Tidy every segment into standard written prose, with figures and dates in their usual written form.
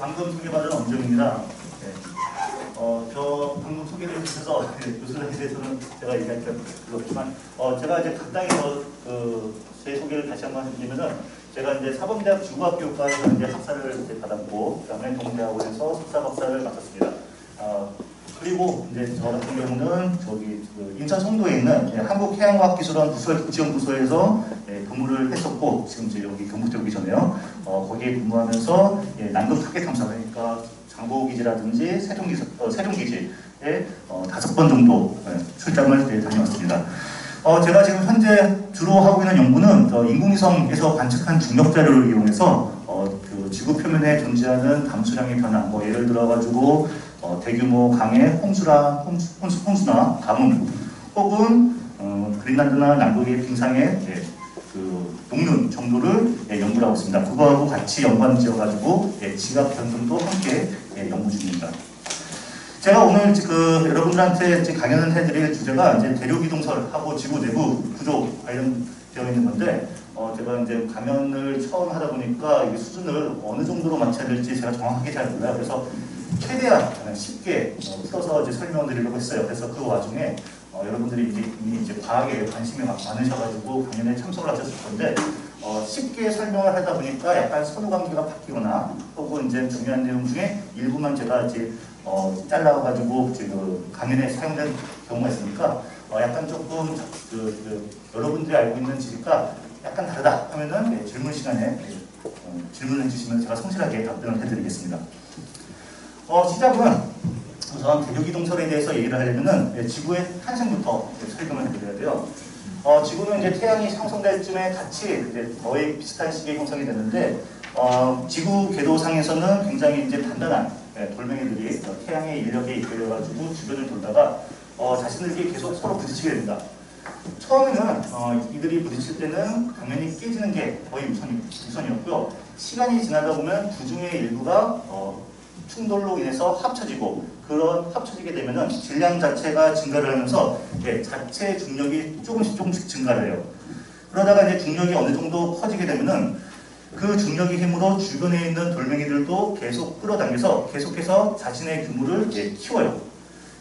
방금 소개받은 엄정입니다. 네. 저 방금 소개를 해주셔서 교수님에 대해서는 제가 얘기할 게 없지만, 제가 이제 간단히 제 소개를 다시 한번 해드리면은, 제가 이제 사범대학 지구학교과에서 이제 학사를 이제 받았고, 그다음에 동대학원에서 석사 박사를 맡았습니다. 그리고 이제 저 같은 경우는 저기 인천 송도에 있는 한국해양과학기술원 부설지원부서에서 근무를 했었고, 지금 이제 여기 경북대 오기 전에요. 거기에 근무하면서 남극 타계 탐사, 그러니까 장보기지라든지 세종기지에 5번 정도 출장을 다녀왔습니다. 제가 지금 현재 주로 하고 있는 연구는 인공위성에서 관측한 중력 자료를 이용해서 그 지구 표면에 존재하는 담수량의 변화, 예를 들어가지고 대규모 강의 홍수나 가뭄, 혹은 그린란드나 남극의 빙상의 그 녹는 정도를 연구를 하고 있습니다. 그거하고 같이 연관 지어가지고 지각 변동도 함께 연구 중입니다. 제가 오늘 여러분들한테 강연을 해드릴 주제가 이제 대륙 이동설하고 지구 내부 구조 관련되어 있는 건데, 제가 이제 강연을 처음 하다 보니까 이 수준을 어느 정도로 맞춰야 될지 제가 정확하게 잘 몰라요. 그래서 최대한 쉽게 풀어서 이제 설명을 드리려고 했어요. 그래서 그 와중에 여러분들이 이미 이제 과학에 관심이 많으셔가지고 강연에 참석을 하셨을 건데, 쉽게 설명을 하다 보니까 약간 선후관계가 바뀌거나, 혹은 이제 중요한 내용 중에 일부만 제가 이제 잘라가지고 지금 강연에 사용된 경우가 있으니까, 약간 조금 여러분들이 알고 있는 지식과 약간 다르다 하면은 질문 시간에 질문을 주시면 제가 성실하게 답변을 해드리겠습니다. 시작은 우선 대륙 이동설에 대해서 얘기를 하려면은 지구의 탄생부터 설명을 해드려야 돼요. 지구는 이제 태양이 형성될 쯤에 같이 이제 거의 비슷한 시기에 형성이 됐는데, 지구 궤도상에서는 굉장히 이제 단단한 돌멩이들이 태양의 인력에 이끌려가지고 주변을 돌다가 자신들끼리 계속 서로 부딪히게 됩니다. 처음에는 이들이 부딪힐 때는 당연히 깨지는 게 거의 우선이었고요. 시간이 지나다 보면 그 중에 일부가 충돌로 인해서 합쳐지고, 그런 합쳐지게 되면은 질량 자체가 증가를 하면서 자체 중력이 조금씩 증가를 해요. 그러다가 이제 중력이 어느 정도 커지게 되면은 그 중력의 힘으로 주변에 있는 돌멩이들도 계속 끌어당겨서 계속해서 자신의 규모를 키워요.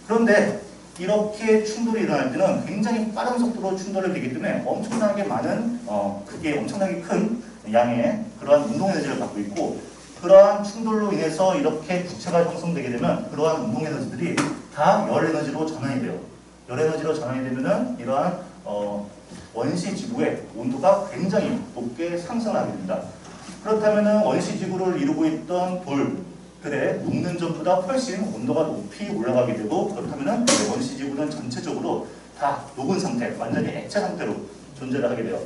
그런데 이렇게 충돌이 일어날 때는 굉장히 빠른 속도로 충돌이 되기 때문에 엄청나게 많은 그게 엄청나게 큰 양의 그러한 운동에너지를 갖고 있고, 그러한 충돌로 인해서 이렇게 구체가 형성되게 되면 그러한 운동에너지들이 다 열에너지로 전환이 돼요. 열에너지로 전환이 되면은 이러한 원시 지구의 온도가 굉장히 높게 상승하게 됩니다. 그렇다면은 원시 지구를 이루고 있던 돌들의 녹는 전보다 훨씬 온도가 높이 올라가게 되고, 그렇다면은 원시 지구는 전체적으로 다 녹은 상태, 완전히 액체 상태로 존재를 하게 돼요.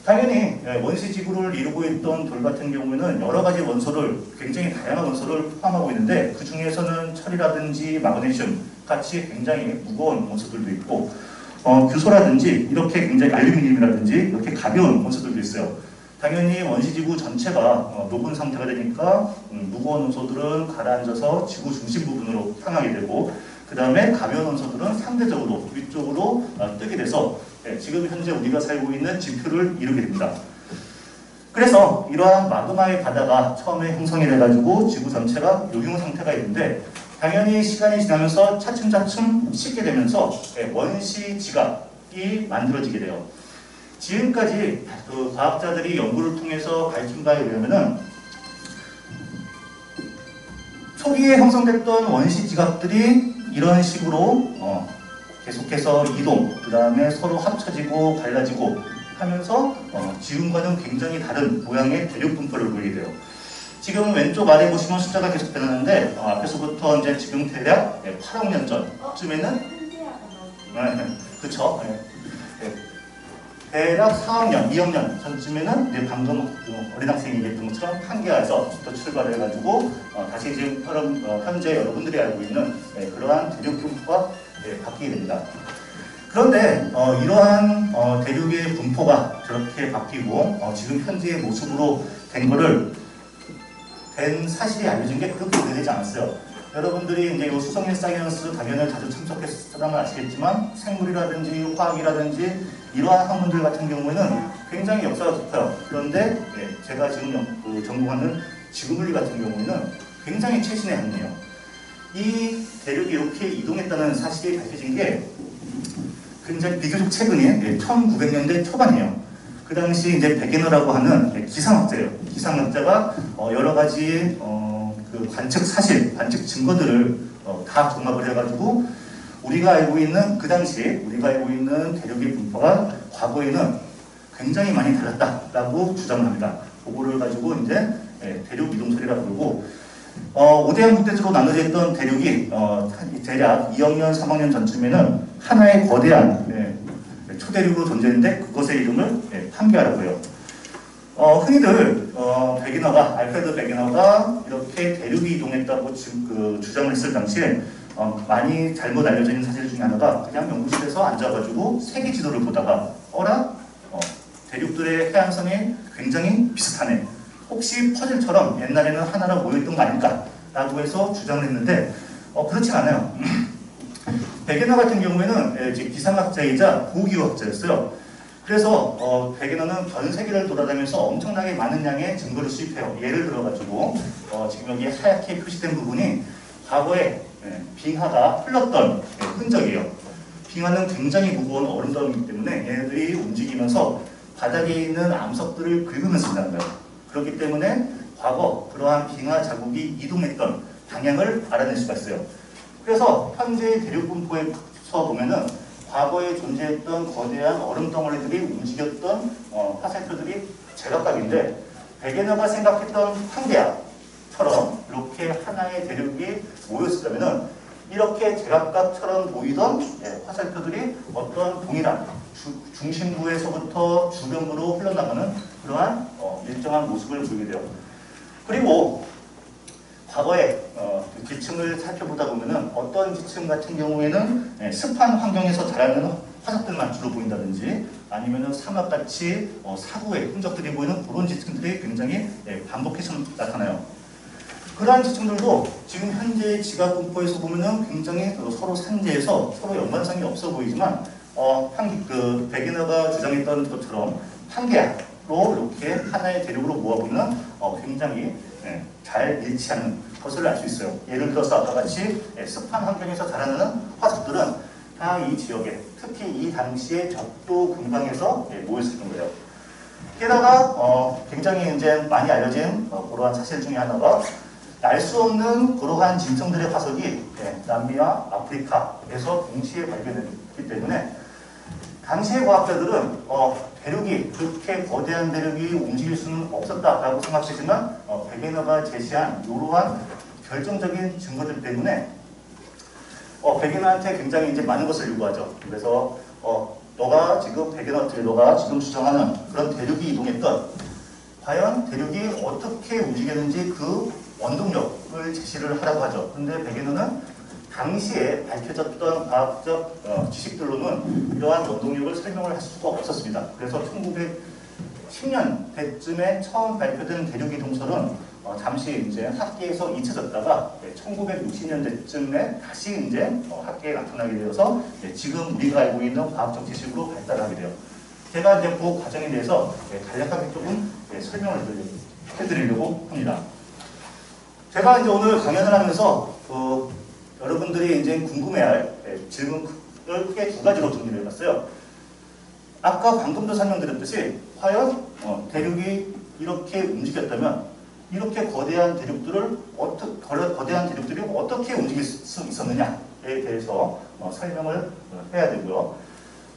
당연히 원시 지구를 이루고 있던 돌 같은 경우에는 여러 가지 원소를, 굉장히 다양한 원소를 포함하고 있는데, 그 중에서는 철이라든지 마그네슘 같이 굉장히 무거운 원소들도 있고, 규소라든지 이렇게 굉장히 알루미늄이라든지 이렇게 가벼운 원소들도 있어요. 당연히 원시지구 전체가 녹은 상태가 되니까 무거운 원소들은 가라앉아서 지구 중심 부분으로 향하게 되고, 그 다음에 가벼운 원소들은 상대적으로 위쪽으로 뜨게 돼서 지금 현재 우리가 살고 있는 지표를 이루게 됩니다. 그래서 이러한 마그마의 바다가 처음에 형성이 돼가지고 지구 전체가 요용 상태가 있는데, 당연히 시간이 지나면서 차츰차츰 식게 되면서 원시 지각이 만들어지게 돼요. 지금까지 그 과학자들이 연구를 통해서 밝힌 바에 의하면은 초기에 형성됐던 원시 지각들이 이런 식으로 계속해서 이동, 그 다음에 서로 합쳐지고 갈라지고 하면서 지금과는 굉장히 다른 모양의 대륙 분포를 보이게 돼요. 지금 왼쪽 아래 보시면 숫자가 계속 변하는데, 앞에서부터 이제 지금 대략 8억 년 전쯤에는 그쵸? 대략 4억 년, 2억 년 전쯤에는 이제 방금 어린 학생이 얘기했던 것처럼 판게아에서부터 출발을 해가지고 다시 지금 현재 여러분들이 알고 있는 그러한 대륙 분포가 바뀌게 됩니다. 그런데 이러한 대륙의 분포가 저렇게 바뀌고 지금 현재의 모습으로 된 사실이 알려진 게 그렇게 오래되지 않았어요. 여러분들이 이제 수성인 사이언스 강연을 자주 참석했다면 아시겠지만, 생물이라든지 화학이라든지 이러한 학문들 같은 경우에는 굉장히 역사가 깊어요. 그런데 제가 지금 전공하는 지구물리 같은 경우에는 굉장히 최신의 학문이에요. 이 대륙이 이렇게 이동했다는 사실이 밝혀진 게 굉장히 비교적 최근에 1900년대 초반이에요. 그 당시 이제 베게너라고 하는 기상학자예요. 기상학자가 여러 가지 그 관측 사실, 관측 증거들을 다 종합을 해가지고 우리가 알고 있는 그 당시 우리가 알고 있는 대륙의 분포가 과거에는 굉장히 많이 달랐다라고 주장을 합니다. 그거를 가지고 이제 대륙 이동설이라고 부르고 5대양 국대주로 나눠져 있던 대륙이 대략 2억 년, 3억 년 전쯤에는 하나의 거대한 초대륙으로 존재했는데 그것의 이름을 판게아라고 해요. 흔히들 알프레드 베게너가 이렇게 대륙이 이동했다고 주장을 했을 당시에 많이 잘못 알려져 있는 사실 중에 하나가 그냥 연구실에서 앉아가지고 세계 지도를 보다가 대륙들의 해안선이 굉장히 비슷하네. 혹시 퍼즐처럼 옛날에는 하나로 모여있던 거 아닐까? 라고 해서 주장을 했는데 그렇지 않아요. 베게너 같은 경우에는 기상학자이자 고기후학자였어요. 그래서 베게너는 전 세계를 돌아다니면서 엄청나게 많은 양의 증거를 수집해요. 예를 들어가지고 지금 여기 하얗게 표시된 부분이 과거에 빙하가 흘렀던 흔적이에요. 빙하는 굉장히 무거운 얼음덩이이기 때문에 얘네들이 움직이면서 바닥에 있는 암석들을 긁으면서 지나는 거예요. 그렇기 때문에 과거 그러한 빙하 자국이 이동했던 방향을 알아낼 수가 있어요. 그래서 현재의 대륙 분포에서 보면은 과거에 존재했던 거대한 얼음 덩어리들이 움직였던 화살표들이 제각각인데 베게너가 생각했던 판게아처럼 이렇게 하나의 대륙이 모였었다면은 이렇게 제각각처럼 보이던 화살표들이 어떤 동일한 중심부에서부터 주변으로 흘러나가는 그러한 일정한 모습을 보이게 돼요. 그리고 과거에 지층을 살펴보다 보면은 어떤 지층 같은 경우에는 습한 환경에서 자라는 화석들만 주로 보인다든지 아니면은 사막같이 사구의 흔적들이 보이는 그런 지층들이 굉장히 반복해서 나타나요. 그러한 지층들도 지금 현재 지각 분포에서 보면은 굉장히 서로 산재해서 서로 연관성이 없어 보이지만 베게너가 주장했던 것처럼 판게아로 이렇게 하나의 대륙으로 모아보면 굉장히 잘 일치하는 것을 알 수 있어요. 예를 들어서 아까 같이 습한 환경에서 자라나는 화석들은 다 이 지역에 특히 이 당시의 적도 근방에서 모였을 거예요. 게다가 굉장히 이제 많이 알려진 그러한 사실 중에 하나가 알 수 없는 그러한 진성들의 화석이 남미와 아프리카에서 동시에 발견됐기 때문에 당시의 과학자들은 대륙이 그렇게 거대한 대륙이 움직일 수는 없었다라고 생각했지만 베게너가 제시한 이러한 결정적인 증거들 때문에 베게너한테 굉장히 이제 많은 것을 요구하죠. 그래서 너가 지금 주장하는 그런 대륙이 이동했던 과연 대륙이 어떻게 움직였는지 그 원동력을 제시를 하라고 하죠. 그런데 베게너는 당시에 밝혀졌던 과학적 지식들로는 이러한 원동력을 설명을 할 수가 없었습니다. 그래서 1910년대쯤에 처음 발표된 대륙 이동설은 잠시 이제 학계에서 잊혀졌다가 1960년대쯤에 다시 이제 학계에 나타나게 되어서 지금 우리가 알고 있는 과학적 지식으로 발달하게 돼요. 제가 이제 그 과정에 대해서 간략하게 조금 설명을 해드리려고 합니다. 제가 이제 오늘 강연을 하면서 여러분들이 이제 궁금해할 질문을 크게 두 가지로 정리를 해봤어요. 아까 방금도 설명드렸듯이 과연 대륙이 이렇게 움직였다면 이렇게 거대한 대륙들이 어떻게 움직일 수 있었느냐에 대해서 설명을 해야 되고요.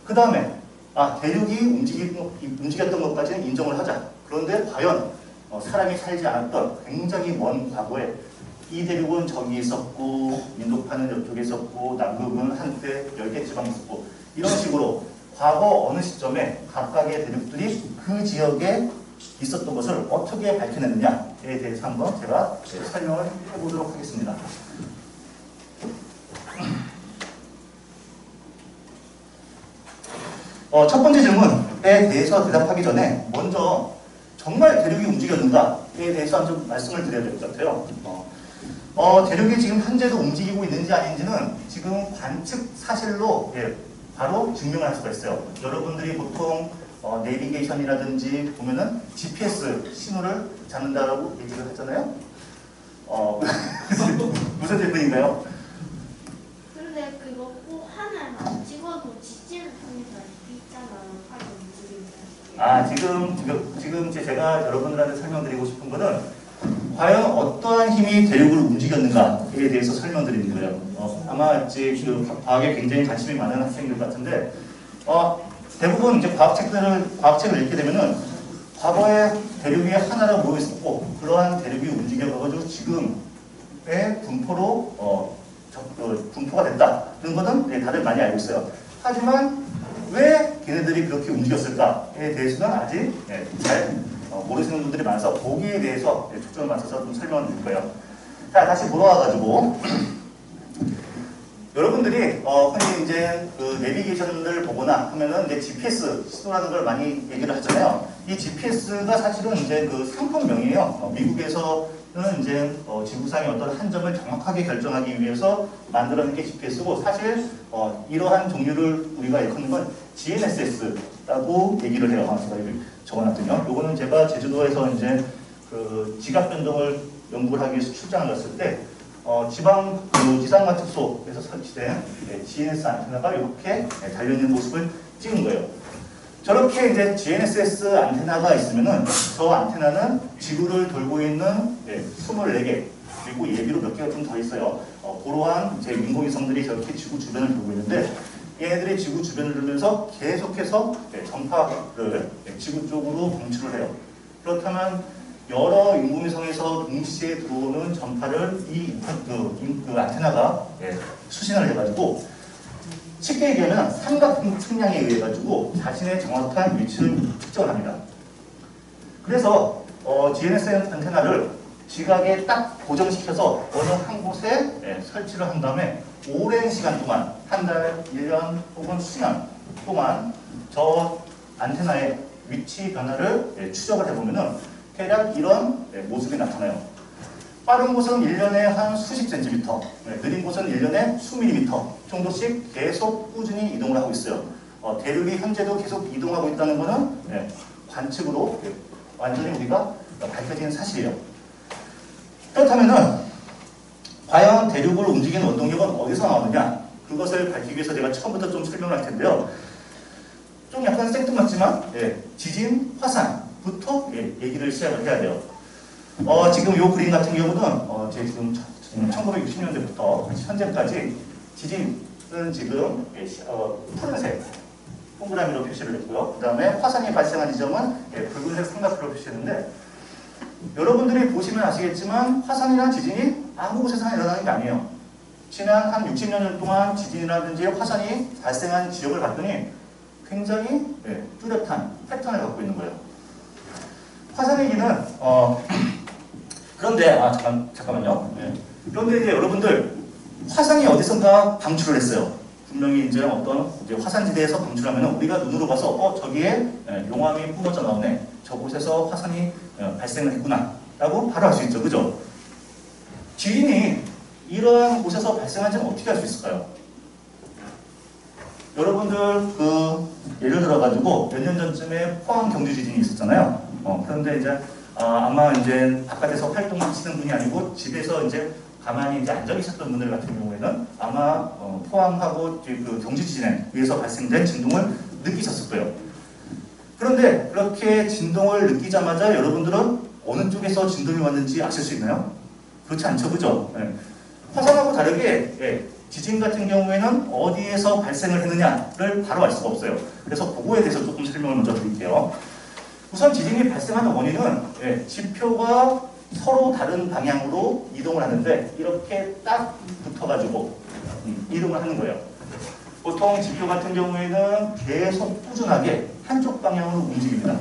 그 다음에 대륙이 움직였던 것까지는 인정을 하자. 그런데 과연 사람이 살지 않았던 굉장히 먼 과거에 이 대륙은 저기 있었고 인도파는 이쪽에 있었고 남극은 한때 10개 지방이 있었고 이런 식으로 과거 어느 시점에 각각의 대륙들이 그 지역에 있었던 것을 어떻게 밝혀냈느냐에 대해서 한번 제가 설명을 해보도록 하겠습니다. 첫 번째 질문에 대해서 대답하기 전에 먼저 정말 대륙이 움직였는가에 대해서 좀 말씀을 드려야 될 것 같아요. 대륙이 지금 현재도 움직이고 있는지 아닌지는 지금 관측 사실로 바로 증명을 할 수가 있어요. 여러분들이 보통 내비게이션이라든지 보면은 GPS 신호를 잡는다라고 얘기를 했잖아요. 무슨 질문인가요? 근데 그거 꼭 하나만 찍어도 지지를 통해서 있잖아요. 팔 움직임이. 지금 제가 여러분들한테 설명드리고 싶은 거는 과연 어떠한 힘이 대륙을 움직였는가에 대해서 설명드리는 거예요. 아마 이제 그 과학에 굉장히 관심이 많은 학생들 같은데 대부분 이제 과학책을 읽게 되면은 과거에 대륙이 하나로 모여 있었고 그러한 대륙이 움직여가지고 지금의 분포로 분포가 됐다는 것은 다들 많이 알고 있어요. 하지만 왜 걔네들이 그렇게 움직였을까에 대해서는 아직 잘 모르시는 분들이 많아서 거기에 대해서 초점을 맞춰서 좀 설명을 드릴 거예요. 자, 다시 돌아와가지고 여러분들이 흔히 이제 그 내비게이션을 보거나 하면은 이제 GPS 시도라는 걸 많이 얘기를 하잖아요. 이 GPS가 사실은 이제 그 상품명이에요. 미국에서는 이제 지구상의 어떤 한 점을 정확하게 결정하기 위해서 만들어낸 게 GPS고 사실 이러한 종류를 우리가 일컫는 건 GNSS라고 얘기를 해요. 제가 여기 적어놨더니요. 요거는 제가 제주도에서 이제 그 지각 변동을 연구를 하기 위해서 출장을 갔을 때 지방 지상관측소에서 설치된 GNSS 안테나가 이렇게 달려있는 모습을 찍은 거예요. 저렇게 이제 GNSS 안테나가 있으면은 저 안테나는 지구를 돌고 있는 24개 그리고 예비로 몇 개가 좀 더 있어요. 그러한 이제 인공위성들이 저렇게 지구 주변을 돌고 있는데 얘네들이 지구 주변을 돌면서 계속해서 전파를 지구 쪽으로 방출을 해요. 그렇다면 여러 인공위성에서 동시에 들어오는 전파를 그 안테나가 수신을 해가지고 쉽게 얘기하면 삼각 측량에 의해 가지고 자신의 정확한 위치를 측정을 합니다. 그래서 GNSS 안테나를 지각에 딱 고정시켜서 어느 한 곳에 설치를 한 다음에 오랜 시간 동안 한 달, 1년 혹은 수년 동안 저 안테나의 위치 변화를 추적을 해보면은 대략 이런 모습이 나타나요. 빠른 곳은 1년에 한 수십 센티미터, 느린 곳은 1년에 수밀리미터 정도씩 계속 꾸준히 이동을 하고 있어요. 대륙이 현재도 계속 이동하고 있다는 것은 관측으로 완전히 우리가 밝혀진 사실이에요. 그렇다면은 과연 대륙을 움직이는 원동력은 어디서 나오느냐? 그것을 밝히기 위해서 제가 처음부터 좀 설명을 할 텐데요. 좀 약간 생뚱맞지만 지진, 화산부터 얘기를 시작을 해야 돼요. 지금 이 그림 같은 경우는 지금 1960년대부터 현재까지 지진은 지금 푸른색 동그라미로 표시를 했고요. 그 다음에 화산이 발생한 지점은 붉은색 삼각표로 표시했는데 여러분들이 보시면 아시겠지만 화산이나 지진이 아무 곳에서나 일어나는 게 아니에요. 지난 한 60년 동안 지진이라든지 화산이 발생한 지역을 봤더니 굉장히 뚜렷한 패턴을 갖고 있는 거예요. 화산의 기는 그런데 잠깐만요. 그런데 이제 여러분들 화산이 어디선가 방출을 했어요. 분명히 이제 어떤 화산지대에서 방출하면 우리가 눈으로 봐서 저기에 용암이 뿜어져 나오네. 저곳에서 화산이 발생을 했구나 라고 바로 알 수 있죠. 그죠? 지진이 이러한 곳에서 발생한지는 어떻게 알 수 있을까요? 여러분들 예를 들어가지고 몇 년 전쯤에 포항 경주 지진이 있었잖아요. 그런데 이제 아마 이제 바깥에서 활동하시는 분이 아니고 집에서 이제 가만히 이제 앉아 계셨던 분들 같은 경우에는 아마 포항하고 그 경주 지진에 의해서 발생된 진동을 느끼셨을 거예요. 그런데 그렇게 진동을 느끼자마자 여러분들은 어느 쪽에서 진동이 왔는지 아실 수 있나요? 그렇지 않죠, 그죠? 화산하고 다르게 지진 같은 경우에는 어디에서 발생을 했느냐를 바로 알 수가 없어요. 그래서 그거에 대해서 조금 설명을 먼저 드릴게요. 우선 지진이 발생하는 원인은 지표가 서로 다른 방향으로 이동을 하는데 이렇게 딱 붙어가지고 이동을 하는 거예요. 보통 지표 같은 경우에는 계속 꾸준하게 한쪽 방향으로 움직입니다.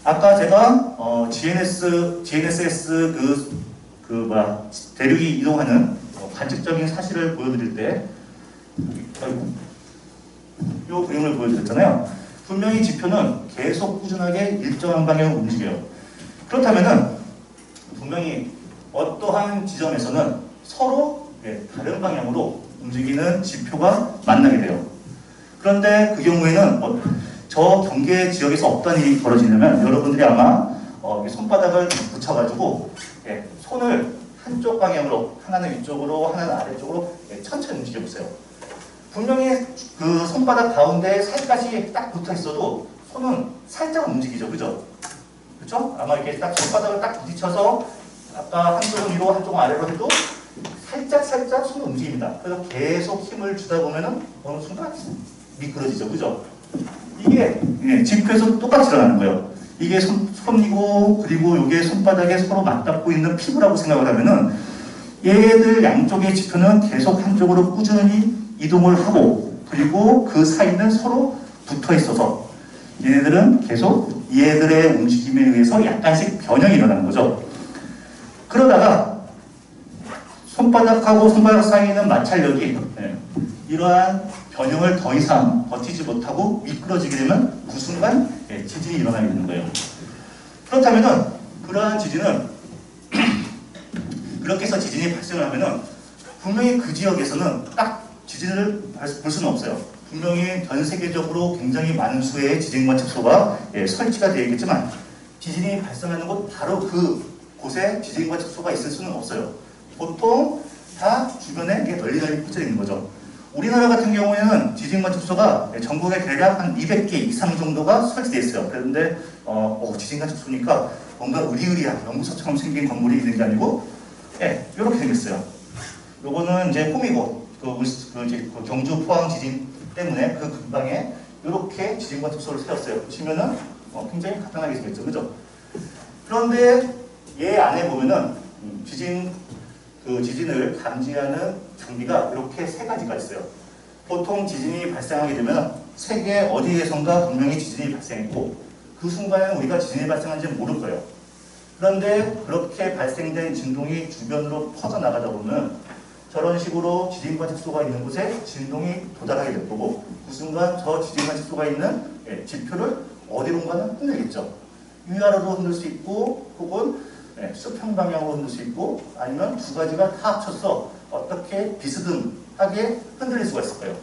아까 제가 GNSS 대륙이 이동하는 관측적인 사실을 보여드릴 때 이 그림을 보여드렸잖아요. 분명히 지표는 계속 꾸준하게 일정한 방향으로 움직여요. 그렇다면은 분명히 어떠한 지점에서는 서로 다른 방향으로 움직이는 지표가 만나게 돼요. 그런데 그 경우에는 저 경계 지역에서 어떤 일이 벌어지냐면 여러분들이 아마 손바닥을 붙여가지고 손을 한쪽 방향으로, 하나는 위쪽으로, 하나는 아래쪽으로 천천히 움직여보세요. 분명히 그 손바닥 가운데 살까지 딱 붙어 있어도 손은 살짝 움직이죠. 그죠? 그죠? 아마 이렇게 딱 손바닥을 딱 부딪혀서 아까 한쪽은 위로 한쪽은 아래로 해도 살짝 손이 움직입니다. 그래서 계속 힘을 주다 보면은 어느 순간 미끄러지죠. 그죠? 이게 지표에서 똑같이 일어나는 거예요. 이게 손이고 그리고 이게 손바닥에 서로 맞닿고 있는 피부라고 생각을 하면은 얘들 양쪽의 지표는 계속 한쪽으로 꾸준히 이동을 하고 그리고 그 사이는 서로 붙어 있어서 얘네들은 계속 얘들의 움직임에 의해서 약간씩 변형이 일어나는 거죠. 그러다가 손바닥하고 손바닥 사이에 있는 마찰력이 이러한 변형을 더 이상 버티지 못하고 미끄러지게 되면 그 순간 지진이 일어나게 되는 거예요. 그렇다면은 그러한 지진은 그렇게 해서 지진이 발생을 하면은 분명히 그 지역에서는 딱 지진을 볼 수는 없어요. 분명히 전 세계적으로 굉장히 많은 수의 지진 관측소가 설치가 되어 있겠지만 지진이 발생하는 곳 바로 그 곳에 지진 관측소가 있을 수는 없어요. 보통 다 주변에 널리 퍼져 있는 거죠. 우리나라 같은 경우에는 지진 관측소가 전국에 대략 한 200개 이상 정도가 설치되어 있어요. 그런데 지진 관측소니까 뭔가 의리의리한 연구소처럼 생긴 건물이 있는 게 아니고 이렇게 생겼어요. 요거는 이제 홈이고 그 경주 포항 지진 때문에 그 근방에 이렇게 지진 관측소를 세웠어요. 보시면은 굉장히 간단하게 생겼죠. 그죠? 그런데 얘 안에 보면은 지진을 감지하는 장비가 이렇게 세 가지가 있어요. 보통 지진이 발생하게 되면 세계 어디에선가 분명히 지진이 발생했고 그 순간에 우리가 지진이 발생한지 모를 거예요. 그런데 그렇게 발생된 진동이 주변으로 퍼져나가다 보면 저런 식으로 지진 관측소가 있는 곳에 진동이 도달하게 될 거고 그 순간 저 지진 관측소가 있는 지표를 어디론가는 흔들겠죠. 위아래로 흔들 수 있고 혹은 수평 방향으로 흔들 수 있고 아니면 두 가지가 다 합쳐서 어떻게 비스듬하게 흔들릴 수가 있을 거예요.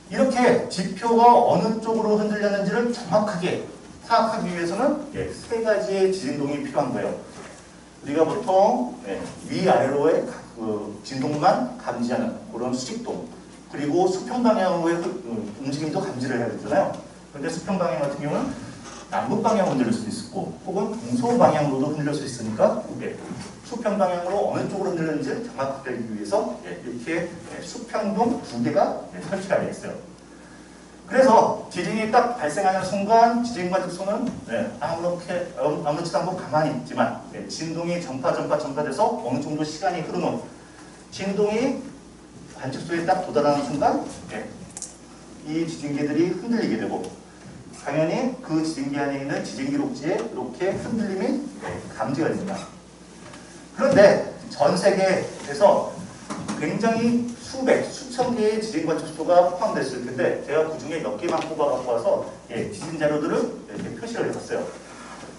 이렇게 지표가 어느 쪽으로 흔들렸는지를 정확하게 파악하기 위해서는 세 가지의 지진동이 필요한 거예요. 우리가 보통 위아래로의 진동만 감지하는 그런 수직동 그리고 수평 방향으로의 움직임도 감지를 해야 되잖아요. 그런데 수평 방향 같은 경우는 남북 방향으로 흔들릴 수도 있고 혹은 동서 방향으로도 흔들릴 수 있으니까 수평 방향으로 어느 쪽으로 흔들리는지 정확하게 알기 위해서 이렇게 수평동 두 개가 설치가 되어 있어요. 그래서 지진이 딱 발생하는 순간 지진 관측소는 아무렇지도 않고 가만히 있지만 진동이 전파돼서 어느 정도 시간이 흐른 후 진동이 관측소에 딱 도달하는 순간 이 지진계들이 흔들리게 되고 당연히 그 지진기 안에 있는 지진기록지에 이렇게 흔들림이 감지가 됩니다. 그런데 전 세계에서 굉장히 수천 개의 지진 관측소가 포함되어 있을 텐데 제가 그 중에 몇 개만 뽑아 갖고 와서 지진 자료들을 이렇게 표시를 해봤어요.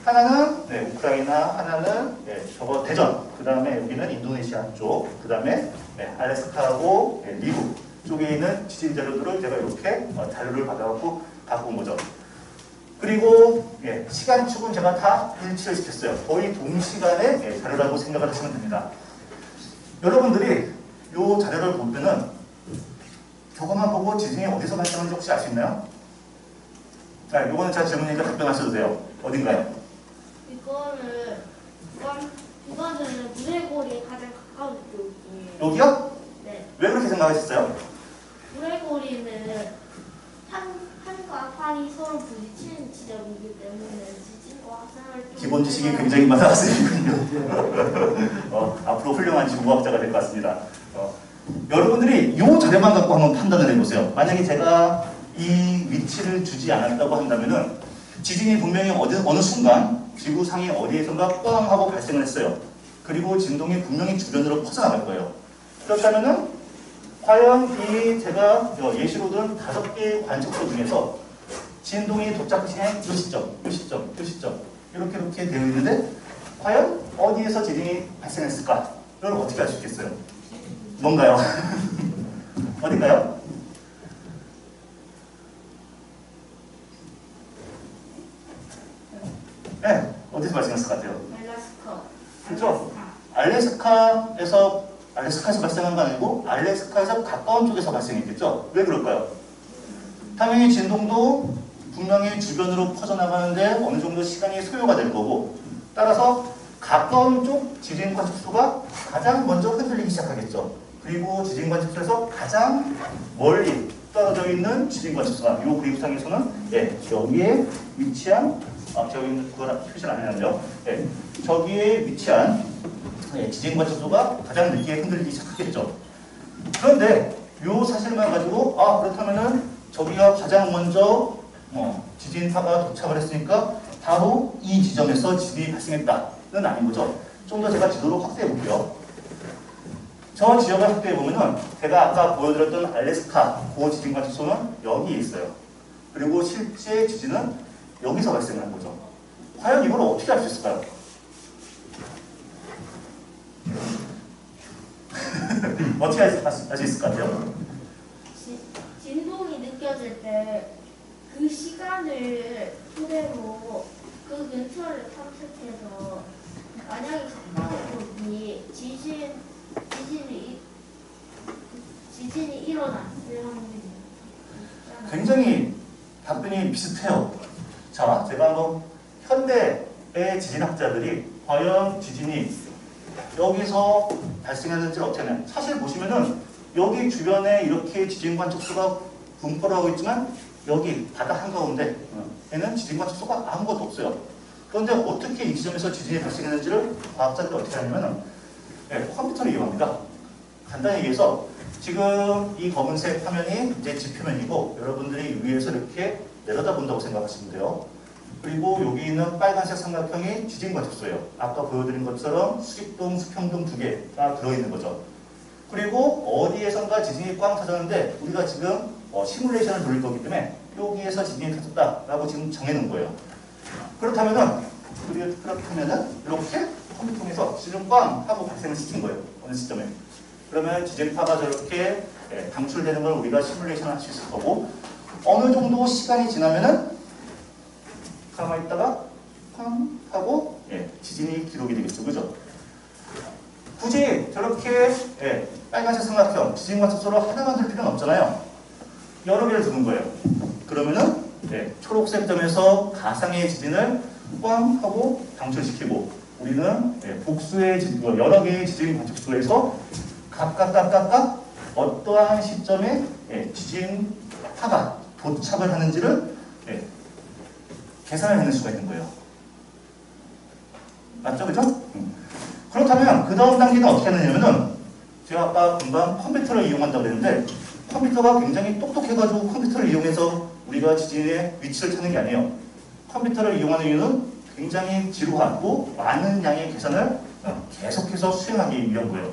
하나는 우크라이나, 하나는 저거 대전, 그 다음에 여기는 인도네시아 쪽, 그 다음에 알래스카하고 미국 쪽에 있는 지진 자료들을 제가 이렇게 자료를 받아갖고 갖고 온 거죠. 그리고 시간축은 제가 다 일치를 시켰어요. 거의 동시간에 자료라고 생각을 하시면 됩니다. 여러분들이 이 자료를 보면은 저거만 보고 지진이 어디서 발생하는지 혹시 알 수 있나요? 자, 요거는 제가 질문이니까 답변하셔도 돼요. 어딘가요? 이거는 물레고리에 가장 가까운 쪽이에요. 여기요? 네. 왜 그렇게 생각하셨어요? 물레고리는 산과 산이 서로 부딪히는 지점이기 때문에 지진과 화산을 기본 지식이 굉장히 많아지군요. 앞으로 훌륭한 지구과학자가 될 것 같습니다. 여러분들이 이 자료만 갖고 한번 판단을 해보세요. 만약에 제가 이 위치를 주지 않았다고 한다면은 지진이 분명히 어느 순간 지구상의 어디에선가 꽝 하고 발생을 했어요. 그리고 진동이 분명히 주변으로 퍼져나갈 거예요. 그렇다면은 과연 이 제가 예시로 든 5개의 관측소 중에서 진동이 도착하시는 요 시점 이렇게 되어 있는데 과연 어디에서 지진이 발생했을까? 이걸 어떻게 알 수 있겠어요? 뭔가요? 어딘가요? 어디서 발생했을 것 같아요? 알래스카. 그렇죠? 알래스카에서 발생한 거 아니고 알래스카에서 가까운 쪽에서 발생했겠죠? 왜 그럴까요? 당연히 진동도 분명히 주변으로 퍼져나가는데 어느 정도 시간이 소요가 될 거고, 따라서 가까운 쪽 지진 관측소가 가장 먼저 흔들리기 시작하겠죠. 그리고 지진 관측소에서 가장 멀리 떨어져 있는 지진 관측소가 이 그림상에서는 여기에 위치한 저기 그걸 표시를 안 해놨죠. 저기에 위치한 지진 관측소가 가장 늦게 흔들리기 시작하겠죠. 그런데 이 사실만 가지고 그렇다면은 저기가 가장 먼저 지진파가 도착을 했으니까 바로 이 지점에서 지진이 발생했다는 아닌 거죠. 좀 더 제가 지도로 확대해 볼게요. 저 지역을 확대해 보면은 제가 아까 보여드렸던 알래스카 고 지진 관측소는 여기에 있어요. 그리고 실제 지진은 여기서 발생한 거죠. 과연 이걸 어떻게 알 수 있을까요? 어떻게 알 수 있을 것 같아요? 진동이 느껴질 때 그 시간을 토대로 그 근처를 탐색해서 만약에 가까운 지진이 일어났을 확률이 굉장히 답변이 비슷해요. 자, 제가 한번 현대의 지진학자들이 과연 지진이 여기서 발생했는지를 어떻게 하냐. 사실 보시면은 여기 주변에 이렇게 지진 관측소가 분포를 하고 있지만 여기 바다 한가운데에는 지진 관측소가 아무것도 없어요. 그런데 어떻게 이 지점에서 지진이 발생했는지를 과학자들이 어떻게 하냐면은 컴퓨터를 이용합니다. 간단히 얘기해서 지금 이 검은색 화면이 이제 지표면이고 여러분들이 위에서 이렇게 내려다본다고 생각하시면 돼요. 그리고 여기 있는 빨간색 삼각형이 지진 관측소예요. 아까 보여드린 것처럼 수직동, 수평동 두 개가 들어있는 거죠. 그리고 어디에선가 지진이 꽝 터졌는데 우리가 지금 시뮬레이션을 돌릴 거기 때문에 여기에서 지진이 터졌다라고 지금 정해놓은 거예요. 그렇다면은 이렇게 컴퓨터 통해서 지진 꽝 하고 발생을 시킨 거예요. 어느 시점에. 그러면 지진파가 저렇게 방출되는 걸 우리가 시뮬레이션 할 수 있을 거고, 어느 정도 시간이 지나면은 가만히 있다가 쾅 하고 지진이 기록이 되겠죠. 그죠? 굳이 저렇게 빨간색 삼각형 지진 관측소를 하나만 들 필요는 없잖아요. 여러 개를 두는 거예요. 그러면은 초록색 점에서 가상의 지진을 꽝 하고 방출시키고, 우리는 복수의 여러 개의 지진 관측소에서 각각 어떠한 시점에 지진파가 도착을 하는지를 계산을 해낼 수가 있는 거예요. 맞죠? 그죠? 그렇다면 그 다음 단계는 어떻게 하느냐면은 제가 아까 금방 컴퓨터를 이용한다고 했는데 컴퓨터가 굉장히 똑똑해가지고 컴퓨터를 이용해서 우리가 지진의 위치를 찾는 게 아니에요. 컴퓨터를 이용하는 이유는 굉장히 지루하고 많은 양의 계산을 계속해서 수행하기 위한 거예요.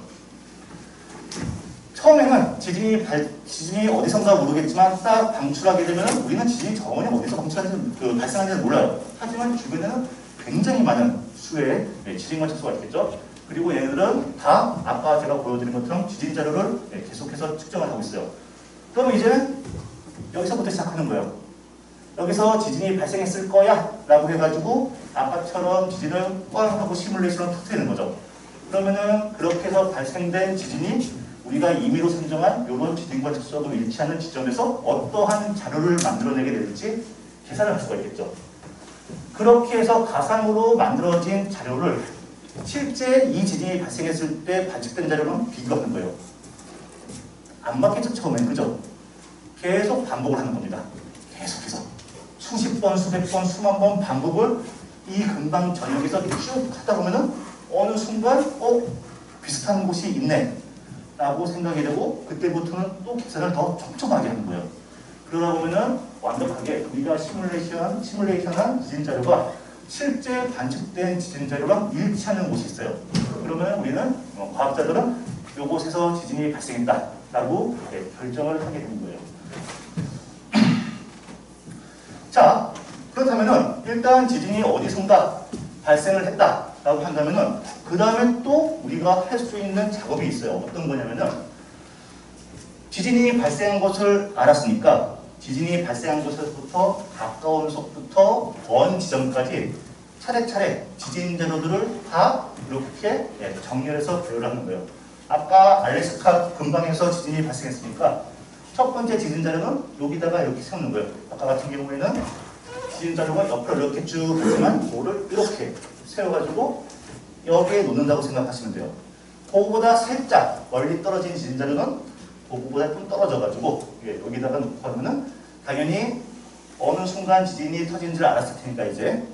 처음에는 지진이 어디선가 모르겠지만 딱 방출하게 되면 우리는 지진이 전혀 어디서 발생하는지 몰라요. 하지만 주변에는 굉장히 많은 수의 지진 관측소가 있겠죠. 그리고 얘네들은 다 아까 제가 보여드린 것처럼 지진 자료를 계속해서 측정을 하고 있어요. 그럼 이제 여기서부터 시작하는 거예요. 여기서 지진이 발생했을 거야 라고 해가지고 아까처럼 지진을 꽝 하고 시뮬레이션을 터뜨리는 거죠. 그러면은 그렇게 해서 발생된 지진이 우리가 임의로 선정한 이런 지진 관측소하고 일치하는 지점에서 어떠한 자료를 만들어내게 될지 계산을 할 수가 있겠죠. 그렇게 해서 가상으로 만들어진 자료를 실제 이 지진이 발생했을 때 관측된 자료랑 비교하는 거예요. 안 맞겠죠, 처음엔. 그죠? 계속 반복을 하는 겁니다. 계속해서. 수십 번, 수백 번, 수만 번 반복을 이 근방 전역에서 쭉 하다 보면은 어느 순간, 비슷한 곳이 있네. 라고 생각이 되고, 그때부터는 또 계산을 더 촘촘하게 하는 거예요. 그러다 보면은 완벽하게 우리가 시뮬레이션한 지진 자료가 실제 관측된 지진 자료랑 일치하는 곳이 있어요. 그러면 우리는 과학자들은 이곳에서 지진이 발생했다라고 결정을 하게 되는 거예요. 자, 그렇다면은 일단 지진이 어디선가 발생을 했다라고 한다면은 그 다음에 또 우리가 할 수 있는 작업이 있어요. 어떤 거냐면은 지진이 발생한 것을 알았으니까 지진이 발생한 곳에서부터 가까운 속부터 먼 지점까지 차례차례 지진 자료들을 다 이렇게 정렬해서 배열하는 거예요. 아까 알래스카 근방에서 지진이 발생했으니까 첫 번째 지진 자료는 여기다가 이렇게 세우는 거예요. 아까 같은 경우에는 지진 자료가 옆으로 이렇게 쭉 보지만 뭐를 이렇게 세워가지고 여기에 놓는다고 생각하시면 돼요. 그거보다 살짝 멀리 떨어진 지진 자료는 그거보다 좀 떨어져가지고 여기다가 놓고 하면은 당연히 어느 순간 지진이 터진지를 알았을 테니까 이제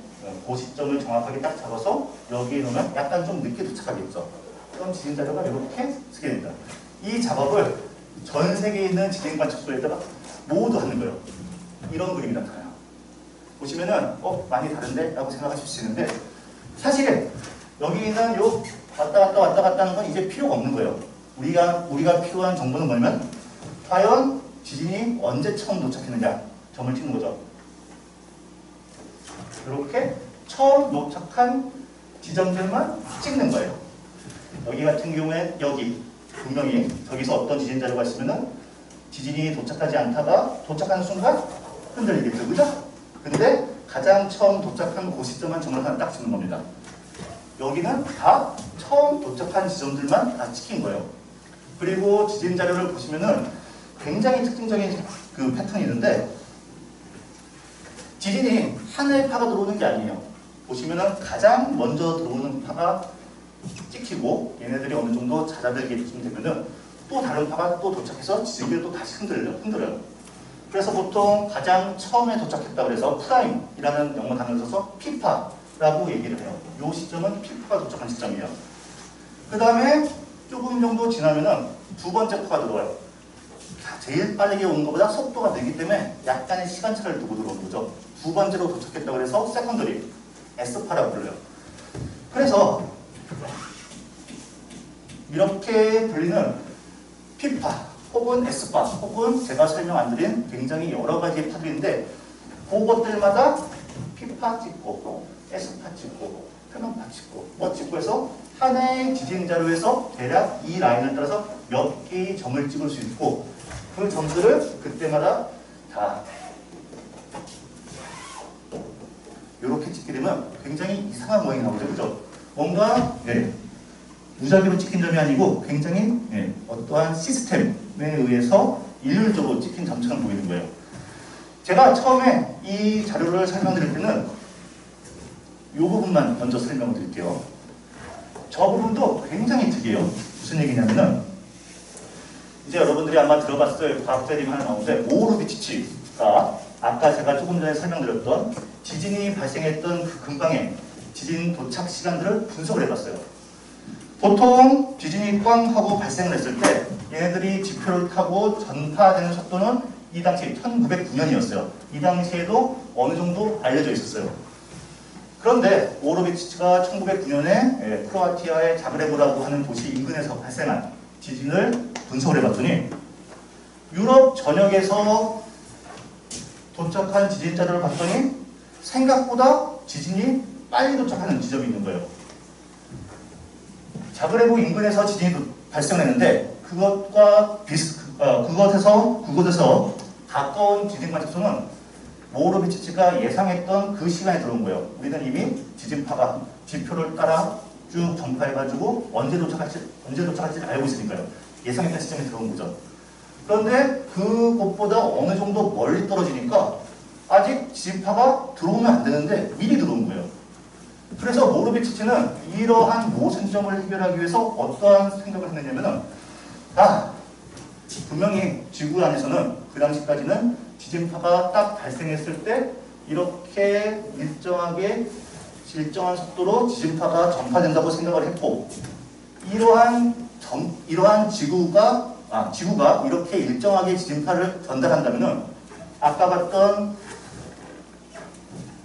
그 시점을 정확하게 딱 잡아서 여기에 놓으면 약간 좀 늦게 도착하겠죠. 그럼 지진 자료가 이렇게 쓰게 됩니다. 이 작업을 전 세계에 있는 지진 관측소에다가 모두 하는 거예요. 이런 그림이 나타나요. 보시면은 많이 다른데? 라고 생각하실 수 있는데 사실 여기 있는 요 왔다 갔다 하는 건 이제 필요가 없는 거예요. 우리가 필요한 정보는 뭐냐면 과연 지진이 언제 처음 도착했느냐 점을 찍는 거죠. 이렇게 처음 도착한 지점들만 찍는 거예요. 여기 같은 경우에 여기 분명히 저기서 어떤 지진 자료가 있으면은 지진이 도착하지 않다가 도착하는 순간 흔들리겠죠, 그죠? 근데 가장 처음 도착한 그 시점만 점을 하나 딱 찍는 겁니다. 여기는 다 처음 도착한 지점들만 다 찍힌 거예요. 그리고 지진 자료를 보시면은 굉장히 특징적인 그 패턴이 있는데 지진이 하나의 파가 들어오는 게 아니에요. 보시면은 가장 먼저 들어오는 파가 찍히고 얘네들이 어느 정도 잦아들게쯤 되면은 또 다른 파가 또 도착해서 지진기를 또 다시 흔들어요. 그래서 보통 가장 처음에 도착했다고 해서 프라임이라는 영어 단어를 써서 피파라고 얘기를 해요. 이 시점은 피파가 도착한 시점이에요. 그 다음에 조금 정도 지나면은 두 번째 파가 들어와요. 제일 빠르게 오는 것보다 속도가 느기 때문에 약간의 시간차를 두고 들어오는 거죠. 두 번째로 도착했다고 해서 세컨더리, S파라고 불러요. 그래서 이렇게 불리는 P파 혹은 S파 혹은 제가 설명 안 드린 굉장히 여러 가지의 파들인데 그것들마다 P파 찍고 S파 찍고 표면파 찍고 뭐 찍고 해서 하나의 지진 자료에서 대략 이 라인을 따라서 몇 개의 점을 찍을 수 있고 그 점들을 그때마다 다 이렇게 찍게 되면 굉장히 이상한 모양이 나오죠. 그죠? 뭔가 무작위로 찍힌 점이 아니고 굉장히 어떠한 시스템에 의해서 일률적으로 찍힌 점처럼 보이는 거예요. 제가 처음에 이 자료를 설명드릴 때는 이 부분만 먼저 설명을 드릴게요. 저 부분도 굉장히 특이해요. 무슨 얘기냐면은 이제 여러분들이 아마 들어봤을 과학자들이 하나 나오는데 오르비치치가 아까 제가 조금 전에 설명드렸던 지진이 발생했던 그 근방의 지진 도착 시간들을 분석을 해봤어요. 보통 지진이 꽝 하고 발생을 했을 때 얘네들이 지표를 타고 전파되는 속도는 이 당시 1909년이었어요. 이 당시에도 어느 정도 알려져 있었어요. 그런데 오르비치치가 1909년에 크로아티아의 자그레브라고 하는 도시 인근에서 발생한 지진을 분석을 해봤더니 유럽 전역에서 도착한 지진 자료를 봤더니 생각보다 지진이 빨리 도착하는 지점이 있는 거예요. 자그레브 인근에서 지진이 발생했는데 그곳에서 가까운 지진 관측소는 오르비치치가 예상했던 그 시간에 들어온 거예요. 우리는 이미 지진파가 지표를 따라 쭉 전파해가지고 언제 도착할지 알고 있으니까요. 예상했던 시점에 들어온 거죠. 그런데 그곳보다 어느 정도 멀리 떨어지니까 아직 지진파가 들어오면 안 되는데 미리 들어온 거예요. 그래서 오르비치치는 이러한 모순점을 해결하기 위해서 어떠한 생각을 했느냐면은 분명히 지구 안에서는 그 당시까지는 지진파가 딱 발생했을 때 이렇게 일정한 속도로 지진파가 전파된다고 생각을 했고 이러한 지구가 이렇게 일정하게 지진파를 전달한다면은 아까 봤던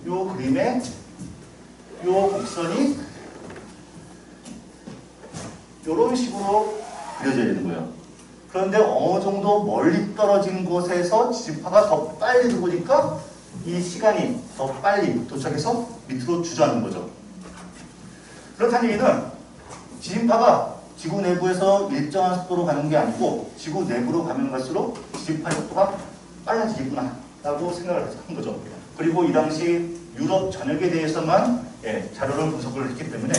요 그림의 요 곡선이 이런 식으로 그려져야 되는 거예요. 그런데 어느 정도 멀리 떨어진 곳에서 지진파가 더 빨리 들어오니까 이 시간이 더 빨리 도착해서 밑으로 주저하는 거죠. 그렇다는 얘기는 지진파가 지구 내부에서 일정한 속도로 가는 게 아니고 지구 내부로 가면 갈수록 지진파의 속도가 빨라지겠구나 라고 생각을 한 거죠. 그리고 이 당시 유럽 전역에 대해서만 자료를 분석을 했기 때문에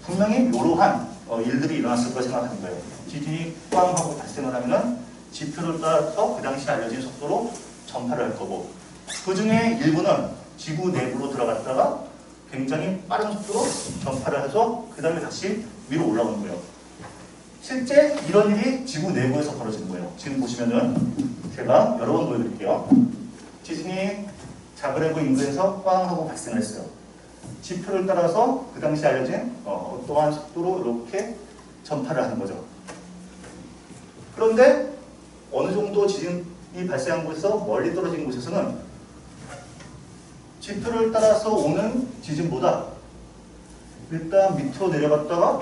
분명히 이러한 일들이 일어났을 거라 생각하는 거예요. 지진이 꽝 하고 발생을 하면은 지표를 따라서 그 당시 알려진 속도로 전파를 할 거고, 그 중에 일부는 지구 내부로 들어갔다가 굉장히 빠른 속도로 전파를 해서 그 다음에 다시 위로 올라오는 거예요. 실제 이런 일이 지구 내부에서 벌어지는 거예요. 지금 보시면은 제가 여러 번 보여드릴게요. 지진이 자그레브 인근에서 꽝 하고 발생을 했어요. 지표를 따라서 그 당시 알려진 어떠한 속도로 이렇게 전파를 하는 거죠. 그런데 어느 정도 지진이 발생한 곳에서 멀리 떨어진 곳에서는 지표를 따라서 오는 지진보다 일단 밑으로 내려갔다가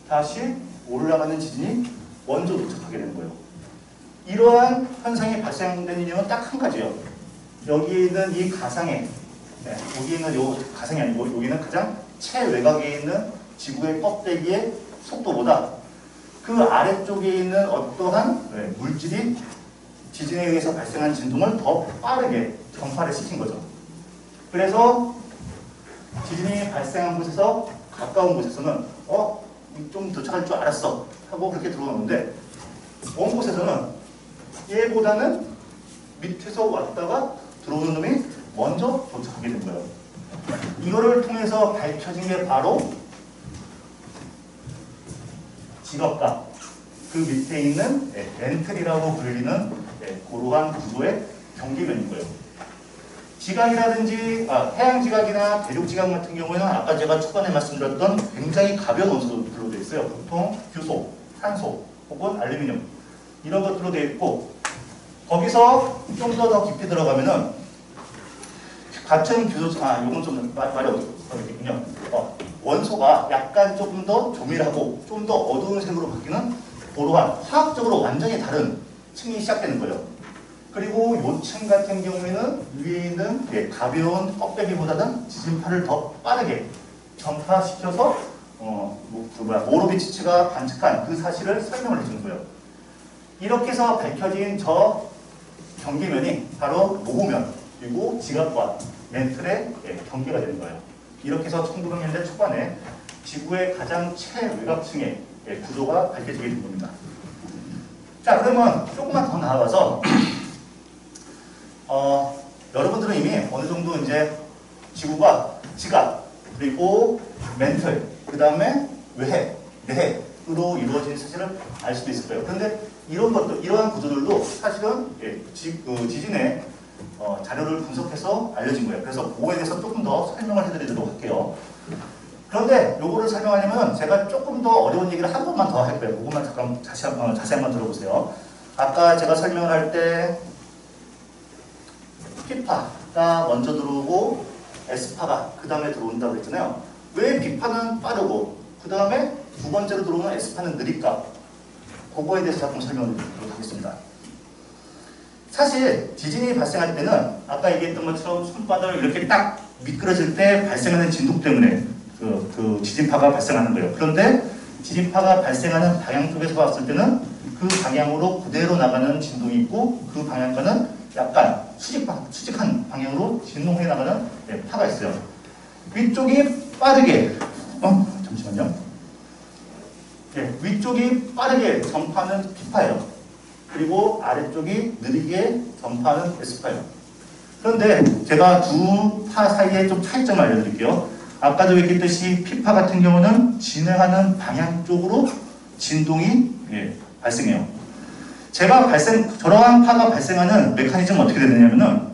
다시 올라가는 지진이 먼저 도착하게 되는 거예요. 이러한 현상이 발생된 이유는 딱 한 가지예요. 여기 있는 이 가상의, 여기 있는 요 가상이 아니고 여기는 가장 최외곽에 있는 지구의 껍데기의 속도보다 그 아래쪽에 있는 어떠한 물질이 지진에 의해서 발생한 진동을 더 빠르게 전파를 시킨 거죠. 그래서 지진이 발생한 곳에서 가까운 곳에서는 좀 도착할 줄 알았어 하고 그렇게 들어오는데, 먼 곳에서는 얘보다는 밑에서 왔다가 들어오는 놈이 먼저 도착하게 된 거예요. 이거를 통해서 밝혀진 게 바로 지각각, 그 밑에 있는 멘틀이라고 불리는 고루한 구조의 경계면인 거예요. 지각이라든지 해양 지각이나 대륙 지각 같은 경우에는 아까 제가 초반에 말씀드렸던 굉장히 가벼운 원소들로 되어 있어요. 보통 규소, 산소 혹은 알루미늄 이런 것들로 되어 있고, 거기서 좀 더 깊이 들어가면은 같은 규소, 요건 좀 말이 어렵겠군요. 원소가 약간 조금 더 조밀하고 좀 더 어두운 색으로 바뀌는 고루한, 화학적으로 완전히 다른 층이 시작되는 거예요. 그리고 요 층 같은 경우에는 위에 있는 가벼운 껍데기보다는 지진파를 더 빠르게 전파시켜서 모로비치츠가 관측한 그 사실을 설명을 해주는 거예요. 이렇게 해서 밝혀진 저 경계면이 바로 모호면, 그리고 지각과 멘틀의 경계가 되는 거예요. 이렇게 해서 1900년대 초반에 지구의 가장 최외곽층의 구조가 밝혀지게 된 겁니다. 자, 그러면 조금만 더 나아가서 여러분들은 이미 어느 정도 이제 지구가 지각, 그리고 멘틀, 그 다음에 외해, 내해로 이루어진 사실을 알 수도 있을 거예요. 그런데 이런 것도, 이러한 구조들도 사실은 지진의 자료를 분석해서 알려진 거예요. 그래서 그거에 대해서 조금 더 설명을 해드리도록 할게요. 그런데 요거를 설명하려면 제가 조금 더 어려운 얘기를 한 번만 더 할 거예요. 그것만 잠깐 자세히 한번 들어보세요. 아까 제가 설명을 할 때 P파가 먼저 들어오고 S파가 그 다음에 들어온다고 했잖아요. 왜 B파는 빠르고 그 다음에 두 번째로 들어오는 S파는 느릴까? 그거에 대해서 조금 설명을 드리도록 하겠습니다. 사실 지진이 발생할 때는 아까 얘기했던 것처럼 손바닥을 이렇게 딱 미끄러질 때 발생하는 진동 때문에 그 지진파가 발생하는 거예요. 그런데 지진파가 발생하는 방향 쪽에서 봤을 때는 그 방향으로 그대로 나가는 진동이 있고, 그 방향과는 약간 수직한 방향으로 진동해 나가는 파가 있어요. 위쪽이 빠르게 잠시만요. 위쪽이 빠르게 전파하는 P파예요. 그리고 아래쪽이 느리게 전파하는 S파예요. 그런데 제가 두 파 사이에 좀 차이점을 알려드릴게요. 아까도 얘기했듯이 P파 같은 경우는 진행하는 방향 쪽으로 진동이 발생해요. 저러한 파가 발생하는 메커니즘은 어떻게 되느냐면은,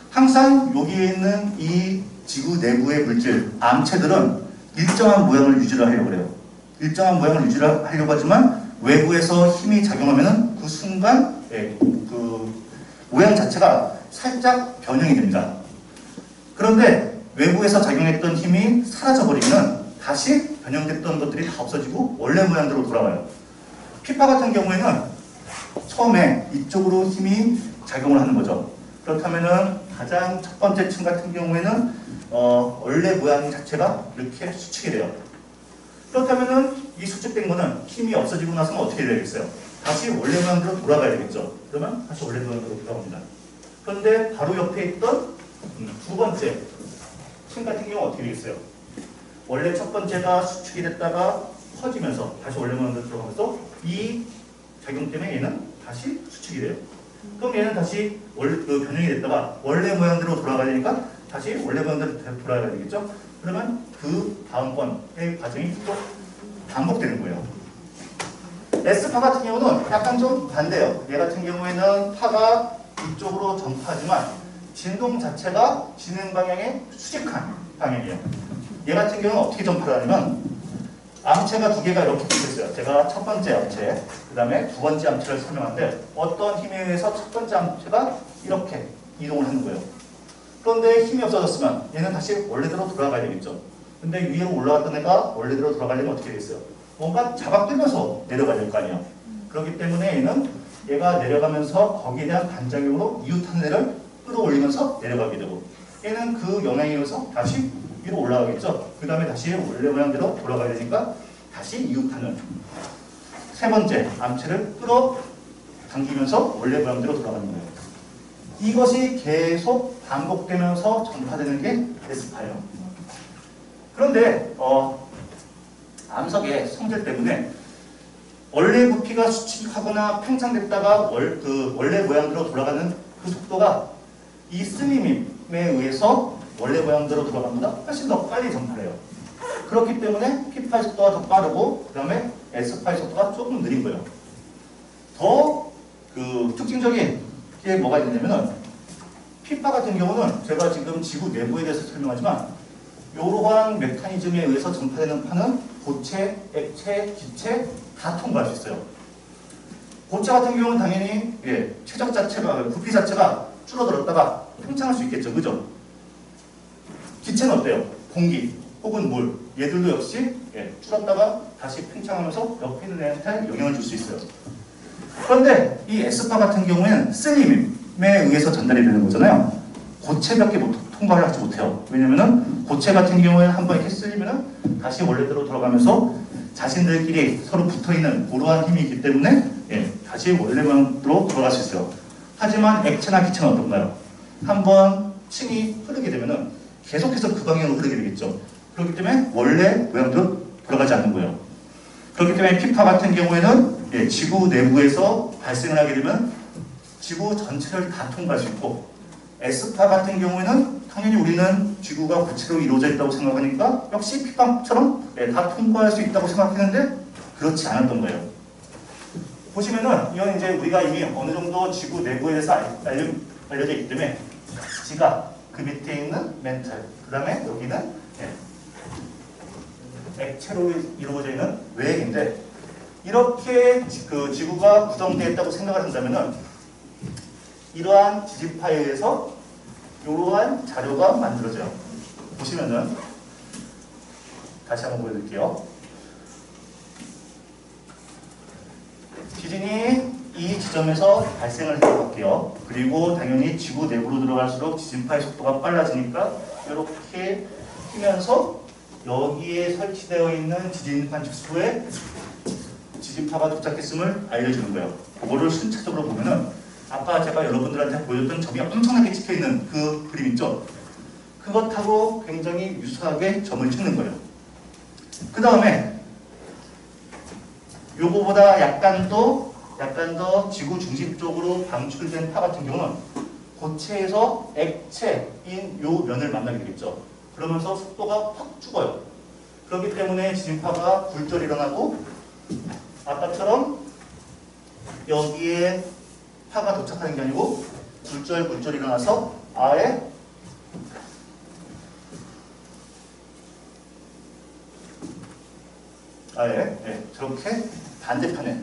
항상 여기에 있는 이 지구 내부의 물질, 암체들은 일정한 모양을 유지를 하려고 그래요. 일정한 모양을 유지를 하려고 하지만 외부에서 힘이 작용하면은 그 순간 그 모양 자체가 살짝 변형이 됩니다. 그런데 외부에서 작용했던 힘이 사라져버리면 다시 변형됐던 것들이 다 없어지고 원래 모양대로 돌아가요. P파 같은 경우에는 처음에 이쪽으로 힘이 작용을 하는 거죠. 그렇다면은 가장 첫 번째 층 같은 경우에는 원래 모양 자체가 이렇게 수축이 돼요. 그렇다면은 이 수축된 거는 힘이 없어지고 나서는 어떻게 되겠어요? 다시 원래 모양대로 돌아가야 되겠죠. 그러면 다시 원래 모양대로 돌아갑니다. 그런데 바로 옆에 있던 두 번째 층 같은 경우는 어떻게 되겠어요? 원래 첫 번째가 수축이 됐다가 퍼지면서 다시 원래 모양대로 들어가면서 이 작용 때문에 얘는 다시 수축이 돼요. 그럼 얘는 다시 원래 그 변형이 됐다가 원래 모양대로 돌아가야 되니까 다시 원래 모양대로 돌아가야 되겠죠? 그러면 그 다음번의 과정이 또 반복되는 거예요. S파 같은 경우는 약간 좀 반대예요. 얘 같은 경우에는 파가 이쪽으로 전파하지만 진동 자체가 진행 방향에 수직한 방향이에요. 얘 같은 경우는 어떻게 전파를 하냐면 암체가 두 개가 이렇게 붙어 있어요. 제가 첫 번째 암체, 그 다음에 두 번째 암체를 설명하는데 어떤 힘에 의해서 첫 번째 암체가 이렇게 이동을 하는 거예요. 그런데 힘이 없어졌으면 얘는 다시 원래대로 돌아가야 되겠죠. 근데 위로 올라갔던 애가 원래대로 돌아가려면 어떻게 되겠어요? 뭔가 잡아끌면서 내려가야 될 거 아니에요. 그렇기 때문에 얘는 얘가 내려가면서 거기에 대한 반작용으로 이웃한 애를 끌어올리면서 내려가게 되고 얘는 그 영향에 의해서 다시 위로 올라가겠죠. 그 다음에 다시 원래 모양대로 돌아가야 되니까 다시 이웃하는 세 번째 암체를 끌어당기면서 원래 모양대로 돌아가는 거예요. 이것이 계속 반복되면서 전파되는 게 S파예요. 그런데 암석의 성질 때문에 원래 부피가 수축하거나 팽창됐다가 원래 모양대로 돌아가는 그 속도가 이 스님임에 의해서 원래 모양대로 돌아가는 것보다 훨씬 더 빨리 전파를 해요. 그렇기 때문에 P파의 속도가 더 빠르고 그 다음에 S파의 속도가 조금 느린 거예요. 더 그 특징적인 게 뭐가 있냐면은 P파 같은 경우는 제가 지금 지구 내부에 대해서 설명하지만 이러한 메커니즘에 의해서 전파되는 파는 고체, 액체, 기체 다 통과할 수 있어요. 고체 같은 경우는 당연히 최적 자체가 부피 자체가 줄어들었다가 팽창할 수 있겠죠, 그죠? 기체는 어때요? 공기 혹은 물 얘들도 역시 줄었다가 다시 팽창하면서 옆에 있는 애한테 영향을 줄 수 있어요. 그런데 이 S파 같은 경우에는 슬림에 의해서 전달이 되는 거잖아요. 고체밖에 통과를 하지 못해요. 왜냐면은 고체 같은 경우에는 한번 이렇게 쓸리면은 다시 원래대로 돌아가면서 자신들끼리 서로 붙어있는 고루한 힘이 있기 때문에 다시 원래 모양대로 돌아갈 수 있어요. 하지만 액체나 기체는 어떤가요? 한번 층이 흐르게 되면은 계속해서 그 방향으로 흐르게 되겠죠. 그렇기 때문에 원래 모양대로 돌아가지 않는 거예요. 그렇기 때문에 P파 같은 경우에는 지구 내부에서 발생을 하게 되면 지구 전체를 다 통과할 수 있고 S파 같은 경우에는 당연히 우리는 지구가 고체로 이루어져 있다고 생각하니까 역시 P파처럼 다 통과할 수 있다고 생각했는데 그렇지 않았던 거예요. 보시면은 이건 이제 우리가 이미 어느 정도 지구 내부에 대해서 알려져 있기 때문에 지각, 그 밑에 있는 멘탈, 그 다음에 여기는 액체로 이루어져 있는 외액인데 이렇게 그 지구가 구성되어 있다고 생각을 한다면은 이러한 지진파에 의해서 이러한 자료가 만들어져요. 보시면은 다시 한번 보여드릴게요. 지진이 이 지점에서 발생을 해볼게요. 그리고 당연히 지구 내부로 들어갈수록 지진파의 속도가 빨라지니까 이렇게 튀면서 여기에 설치되어 있는 지진판 축소에 지진파가 도착했음을 알려주는 거예요. 그거를 순차적으로 보면은 아까 제가 여러분들한테 보여줬던 점이 엄청나게 찍혀있는 그 그림 있죠? 그것하고 굉장히 유사하게 점을 찍는 거예요. 그 다음에 요거보다 약간 더 지구 중심 쪽으로 방출된 파 같은 경우는 고체에서 액체인 요 면을 만나게 되겠죠. 그러면서 속도가 확 죽어요. 그렇기 때문에 지진파가 굴절이 일어나고 아까처럼 여기에 파가 도착하는 게 아니고 굴절이 일어나서 아예 저렇게 반대편에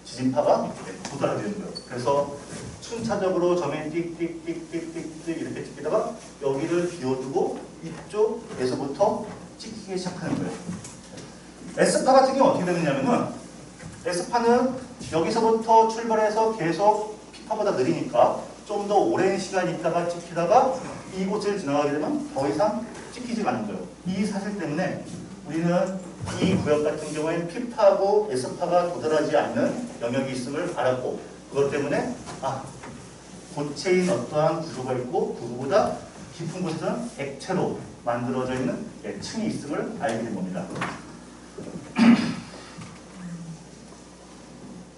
지진파가 도달하게 되는 거예요. 그래서 순차적으로 점에 띡띡띡띡띡 이렇게 찍히다가 여기를 비워두고 이쪽에서부터 찍히기 시작하는 거예요. S파 같은 경우 어떻게 되느냐면은 S파는 여기서부터 출발해서 계속 P파보다 느리니까 좀 더 오랜 시간 있다가 찍히다가 이곳을 지나가게 되면 더 이상 찍히지 않는 거예요. 이 사실 때문에 우리는 이 구역 같은 경우에는 P파하고 S파가 도달하지 않는 영역이 있음을 알았고 그것 때문에 고체인 어떠한 구조가 있고 그거보다 깊은 곳에서는 액체로 만들어져 있는 층이 있음을 알게 된 겁니다.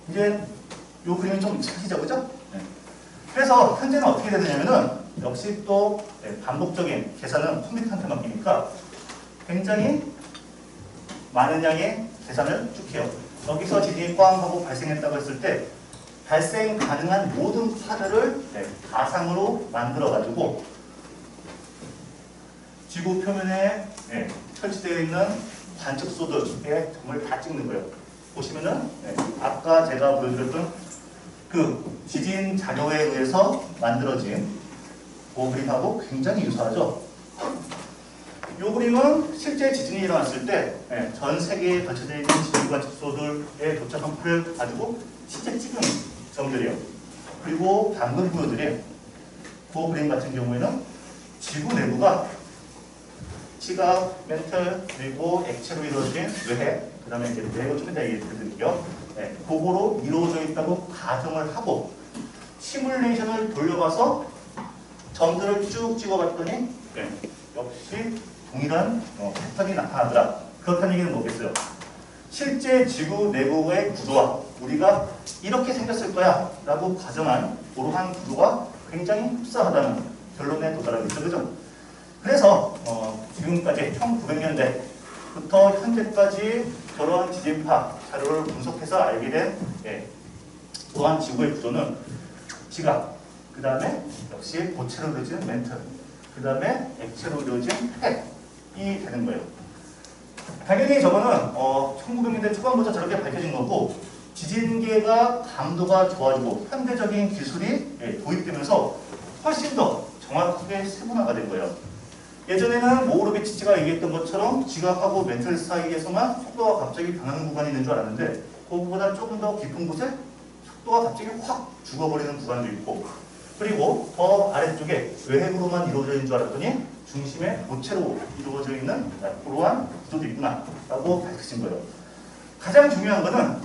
이제 이 그림이 좀 익숙해지죠, 그죠? 네. 그래서 현재는 어떻게 되느냐면은 역시 또 반복적인 계산은 컴퓨터한테 맡기니까 굉장히 많은 양의 계산을 쭉 해요. 여기서 지진이 꽝 하고 발생했다고 했을 때 발생 가능한 모든 파들을 가상으로 만들어가지고 지구 표면에 설치되어 있는 관측소들의 점을 다 찍는 거예요. 보시면은 아까 제가 보여드렸던 그 지진 자료에 의해서 만들어진 그 그림하고 굉장히 유사하죠. 이 그림은 실제 지진이 일어났을 때 전 세계에 걸쳐져 있는 지진 관측소들의 도착한 풀을 가지고 실제 찍은 점들이에요. 그리고 방금 보여드린 그 그림 같은 경우에는 지구 내부가 지각, 멘틀, 그리고 액체로 이루어진 외해, 그 다음에 이제 내고 좀 이따 얘기 드릴게요. 그거로 이루어져 있다고 가정을 하고 시뮬레이션을 돌려봐서 점들을 쭉 찍어봤더니 역시 동일한 패턴이 나타나더라. 그렇다는 얘기는 뭐겠어요? 실제 지구 내부의 구조와 우리가 이렇게 생겼을 거야 라고 가정한 그러한 구조가 굉장히 흡사하다는 결론에 도달하겠죠. 그죠? 그래서 지금까지 1900년대부터 현재까지 저러한 지진파 자료를 분석해서 알게 된 또한 지구의 구조는 지각, 그 다음에 역시 고체로 이루어진 멘틀, 그 다음에 액체로 이루어진 핵이 되는 거예요. 당연히 저거는 1900년대 초반부터 저렇게 밝혀진 거고 지진계가 감도가 좋아지고 현대적인 기술이 도입되면서 훨씬 더 정확하게 세분화가 된 거예요. 예전에는 모우르비치치가 얘기했던 것처럼 지각하고 멘틀 사이에서만 속도가 갑자기 변하는 구간이 있는 줄 알았는데 그거보다 조금 더 깊은 곳에 속도가 갑자기 확 죽어버리는 구간도 있고 그리고 더 아래쪽에 외핵으로만 이루어져 있는 줄 알았더니 중심에 고체로 이루어져 있는 그러한 구조도 있구나 라고 밝혀진 거예요. 가장 중요한 거는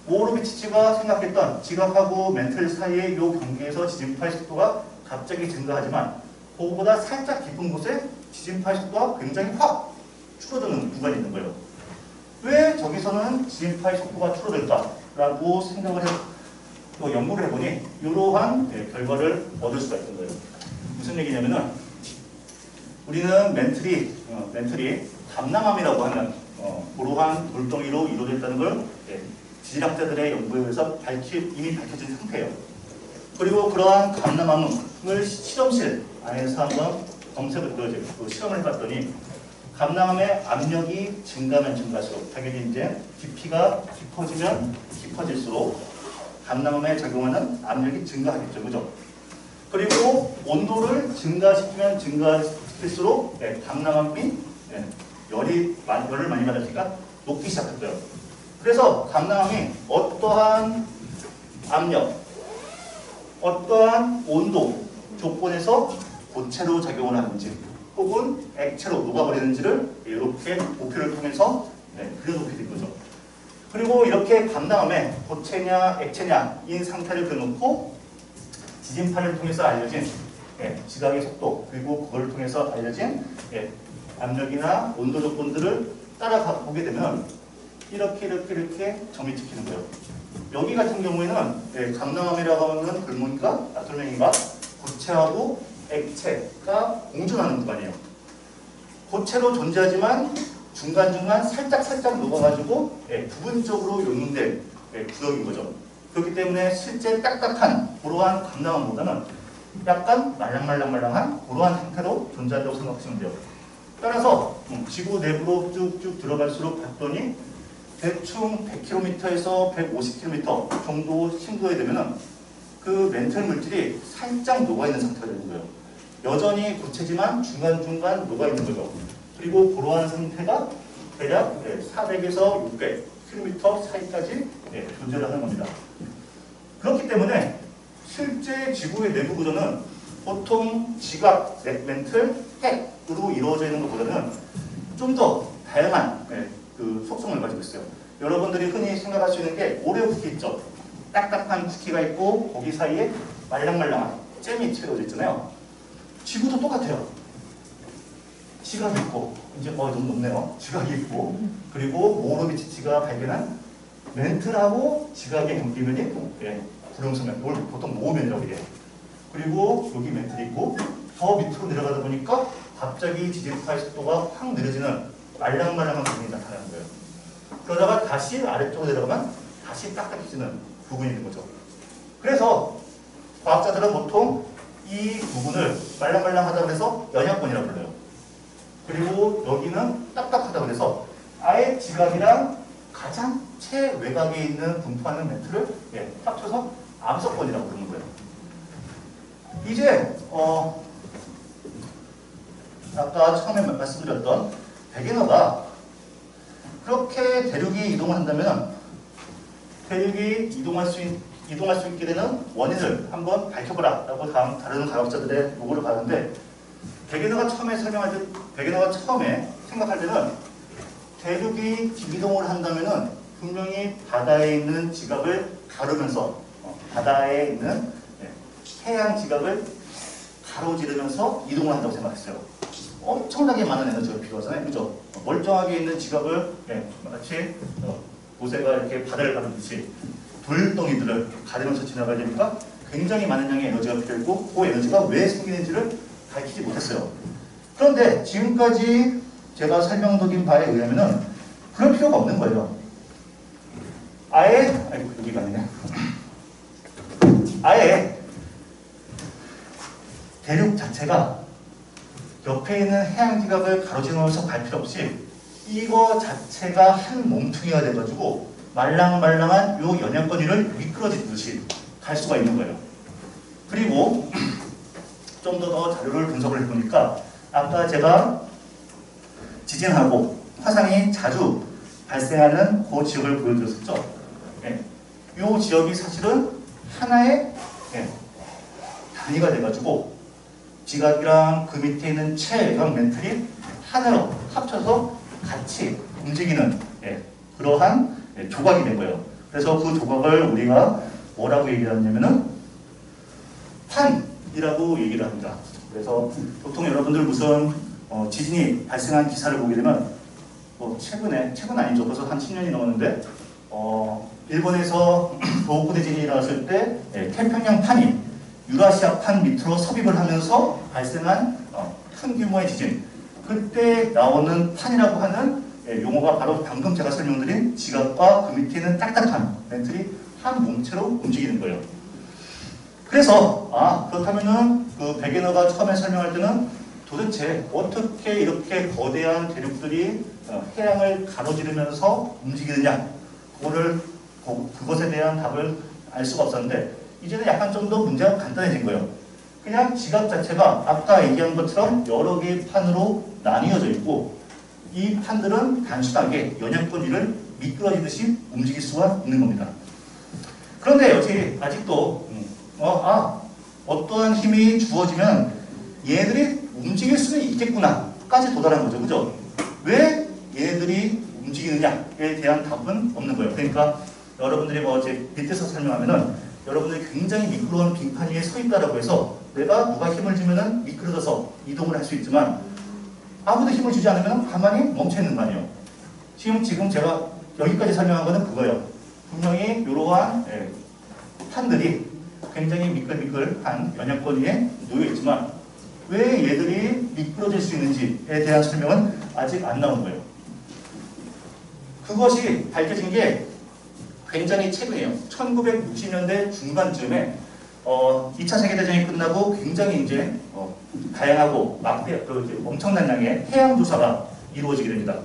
모우르비치치가 생각했던 지각하고 멘틀 사이의 이 경계에서 지진파의 속도가 갑자기 증가하지만 그거보다 살짝 깊은 곳에 지진파의 속도가 굉장히 확 줄어드는 구간이 있는 거예요. 왜 저기서는 지진파의 속도가 줄어들까라고 생각을 또 연구를 해보니 이러한 결과를 얻을 수가 있는 거예요. 무슨 얘기냐면은 우리는 멘틀이 감남암이라고 하는 그러한 돌덩이로 이루어져 있다는 걸 지질학자들의 연구에 의해서 이미 밝혀진 상태예요. 그리고 그러한 감남암을 실험실 안에서 한번 실험을 해봤더니 감남암의 압력이 증가하면 증가할수록 당연히 이제 깊이가 깊어지면 깊어질수록 감남암에 적용하는 압력이 증가하겠죠. 그죠? 그리고 온도를 증가시키면 증가시킬수록 감남암이 열을 많이 받으니까 녹기 시작했어요. 그래서 감남암이 어떠한 압력, 어떠한 온도 조건에서 고체로 작용을 하는지 혹은 액체로 녹아버리는지를 이렇게 목표를 통해서 그려놓게 된 거죠. 그리고 이렇게 감남암에 고체냐 액체냐인 상태를 그려놓고 지진파를 통해서 알려진 지각의 속도 그리고 그걸 통해서 알려진 압력이나 온도 조건들을 따라가 보게 되면 이렇게 점이 찍히는 거예요. 여기 같은 경우에는 감남암이라고 하는 돌멩이가 고체하고 액체가 공존하는 구간이에요. 고체로 존재하지만 중간중간 살짝 녹아가지고 부분적으로 용융된 구역인 거죠. 그렇기 때문에 실제 딱딱한 그러한 감남암보다는 약간 말랑말랑한 그러한 상태로 존재한다고 생각하시면 돼요. 따라서 지구 내부로 쭉쭉 들어갈수록 봤더니 대충 100km에서 150km 정도 심도에 되면은 그 멘틀 물질이 살짝 녹아있는 상태가 되는 거예요. 여전히 고체지만 중간중간 녹아있는 거죠. 그리고 그러한 상태가 대략 400에서 600km 사이까지 존재를 하는 겁니다. 그렇기 때문에 실제 지구의 내부 구조는 보통 지각, 멘틀, 핵으로 이루어져 있는 것보다는 좀 더 다양한 그 속성을 가지고 있어요. 여러분들이 흔히 생각할 수 있는 게 오레오 쿠키 있죠? 딱딱한 쿠키가 있고 거기 사이에 말랑말랑한 잼이 채워져 있잖아요. 지구도 똑같아요. 지각이 있고, 이제 너무 높네요. 지각이 있고, 그리고 모로비치치가 발견한 멘틀하고 지각의 경비면이 구룡소면, 이걸 보통 모면이라고 해요. 그리고 여기 멘틀이 있고, 더 밑으로 내려가다 보니까 갑자기 지진파의 속도가 확 느려지는 말랑말랑한 부분이 나타나는 거예요. 그러다가 다시 아래쪽으로 내려가면 다시 딱딱해지는 부분이 있는 거죠. 그래서 과학자들은 보통 이 부분을 말랑말랑하다고 해서 연약권이라고 불러요. 그리고 여기는 딱딱하다고 해서 아예 지각이랑 가장 최외곽에 있는 분포하는 멘트를 합쳐서 암석권이라고 부르는 거예요. 이제 아까 처음에 말씀드렸던 베게너가 그렇게 대륙이 이동을 한다면 대륙이 이동할 수 있게 되는 원인을 한번 밝혀보라 라고 다른 과학자들의 요구를 받았는데 베게너가 처음에 생각할 때는 대륙이 이동을 한다면은 분명히 바다에 있는 지각을 가르면서 바다에 있는 해양 지각을 가로지르면서 이동을 한다고 생각했어요. 엄청나게 많은 에너지가 필요하잖아요. 그죠? 멀쩡하게 있는 지각을 마치 고새가 이렇게 바다를 가르듯이 돌덩이들을 가르면서 지나가야 되니까 굉장히 많은 양의 에너지가 필요했고 그 에너지가 왜 생기는지를 밝히지 못했어요. 그런데 지금까지 제가 설명드린 바에 의하면은 그럴 필요가 없는 거예요. 여기가 아니네. 아예 대륙 자체가 옆에 있는 해양 지각을 가로지르면서 갈 필요 없이 이거 자체가 한 몸뚱이가 돼가지고 말랑말랑한 요 연약권 위를 미끄러지듯이 갈 수가 있는 거예요. 그리고 좀 더 자료를 분석을 해보니까 아까 제가 지진하고 화산이 자주 발생하는 그 지역을 보여드렸었죠. 이 지역이 사실은 하나의 단위가 돼가지고 지각이랑 그 밑에 있는 최외곽 멘틀이 하나로 합쳐서 같이 움직이는 그러한 조각이 된 거예요. 그래서 그 조각을 우리가 뭐라고 얘기를 하냐면은 판이라고 얘기를 합니다. 그래서 보통 여러분들 무슨 지진이 발생한 기사를 보게 되면 최근 아니죠. 벌써 한 10년이 넘었는데 일본에서 도호쿠 대진이 일어났을 때 태평양 판이 유라시아 판 밑으로 섭입을 하면서 발생한 큰 규모의 지진, 그때 나오는 판이라고 하는 용어가 바로 방금 제가 설명드린 지각과 그 밑에 있는 딱딱한 멘틀이 한 몸체로 움직이는 거예요. 그래서 그렇다면은 그 베게너가 처음에 설명할 때는 도대체 어떻게 이렇게 거대한 대륙들이 해양을 가로지르면서 움직이느냐, 그것에 대한 답을 알 수가 없었는데 이제는 약간 좀 더 문제가 간단해진 거예요. 그냥 지각 자체가 아까 얘기한 것처럼 여러 개의 판으로 나뉘어져 있고 이 판들은 단순하게 연약권 위를 미끄러지듯이 움직일 수가 있는 겁니다. 그런데 여기 아직도 어떠한 힘이 주어지면 얘네들이 움직일 수는 있겠구나까지 도달한 거죠. 그죠? 왜 얘네들이 움직이느냐에 대한 답은 없는 거예요. 그러니까 여러분들이 제 밑에서 설명하면은 여러분들이 굉장히 미끄러운 빙판 위에 서 있다라고 해서 내가 누가 힘을 주면은 미끄러져서 이동을 할 수 있지만 아무도 힘을 주지 않으면 가만히 멈춰 있는 거 아니에요. 지금 제가 여기까지 설명한 거는 그거예요. 분명히 이러한 판들이 굉장히 미끌미끌한 연약권 위에 놓여 있지만 왜 얘들이 미끄러질 수 있는지에 대한 설명은 아직 안 나온 거예요. 그것이 밝혀진 게 굉장히 최근이에요. 1960년대 중반쯤에 2차 세계대전이 끝나고 굉장히 이제 다양하고 엄청난 양의 해양 조사가 이루어지게 됩니다.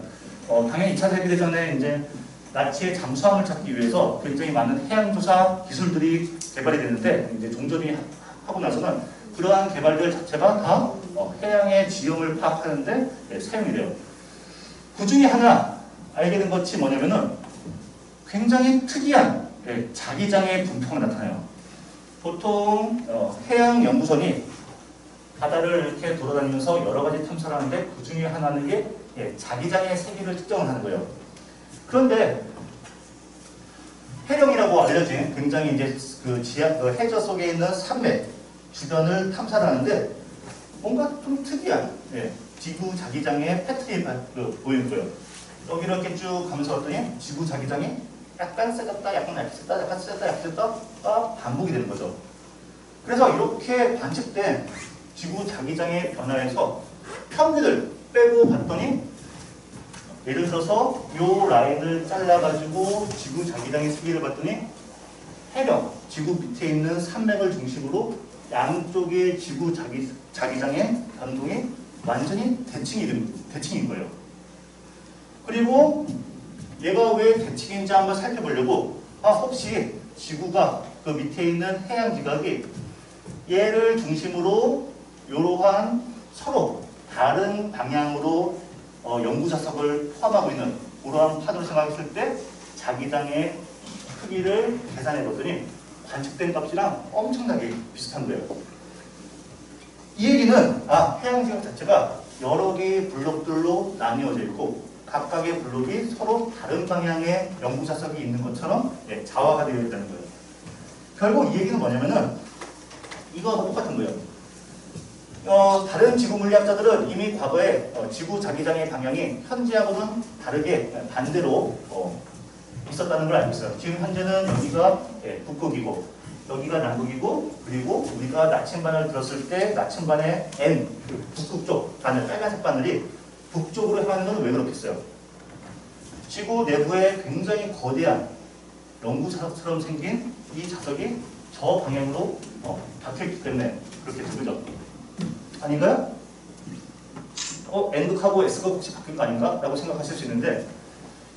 당연히 2차 세계대전에 이제 나치의 잠수함을 찾기 위해서 굉장히 많은 해양 조사 기술들이 개발이 됐는데 이제 종전이 하고 나서는 그러한 개발들 자체가 다 해양의 지형을 파악하는데 사용이 돼요. 그 중에 하나 알게 된 것이 뭐냐면은 굉장히 특이한 자기장의 분포가 나타나요. 보통 해양연구선이 바다를 이렇게 돌아다니면서 여러 가지 탐사를 하는데 그 중에 하나는 게 자기장의 세기를 측정을 하는 거예요. 그런데 해령이라고 알려진 굉장히 이제 그 해저 속에 있는 산맥 주변을 탐사를 하는데 뭔가 좀 특이한 지구 자기장의 패턴이 보이는 거예요. 여기를 이렇게 쭉 가면서 봤더니 지구 자기장이 약간 세졌다, 약간 약해졌다, 약간 세졌다, 약해졌다가 반복이 되는 거죠. 그래서 이렇게 관측된 지구 자기장의 변화에서 평균을 빼고 봤더니 예를 들어서 이 라인을 잘라가지고 지구 자기장의 시기를 봤더니 해령, 지구 밑에 있는 산맥을 중심으로 양쪽의 지구 자기장의 변동이 완전히 대칭인 거예요. 그리고 얘가 왜 대칭인지 한번 살펴보려고 혹시 지구가 그 밑에 있는 해양 지각이 얘를 중심으로 이러한 서로 다른 방향으로 연구 자석을 포함하고 있는 그러한 파도를 생각했을 때 자기장의 크기를 계산해 봤더니 관측된 값이랑 엄청나게 비슷한 거예요. 이 얘기는 해양 지각 자체가 여러 개의 블록들로 나뉘어져 있고 각각의 블록이 서로 다른 방향의 연구 자석이 있는 것처럼 자화가 되어 있다는 거예요. 결국 이 얘기는 뭐냐면은 이거하고 똑같은 거예요. 다른 지구 물리학자들은 이미 과거에 지구 자기장의 방향이 현재하고는 다르게 반대로 있었다는 걸 알고 있어요. 지금 현재는 여기가 북극이고 여기가 남극이고 그리고 우리가 나침반을 들었을 때 나침반의 N, 북극 쪽 바늘, 빨간색 바늘이 북쪽으로 향하는 건 왜 그렇겠어요? 지구 내부에 굉장히 거대한 연구 자석처럼 생긴 이 자석이 저 방향으로 박혀있기 때문에 그렇게 된 거죠. 아닌가요? N극하고 S극 혹시 바뀐 거 아닌가? 라고 생각하실 수 있는데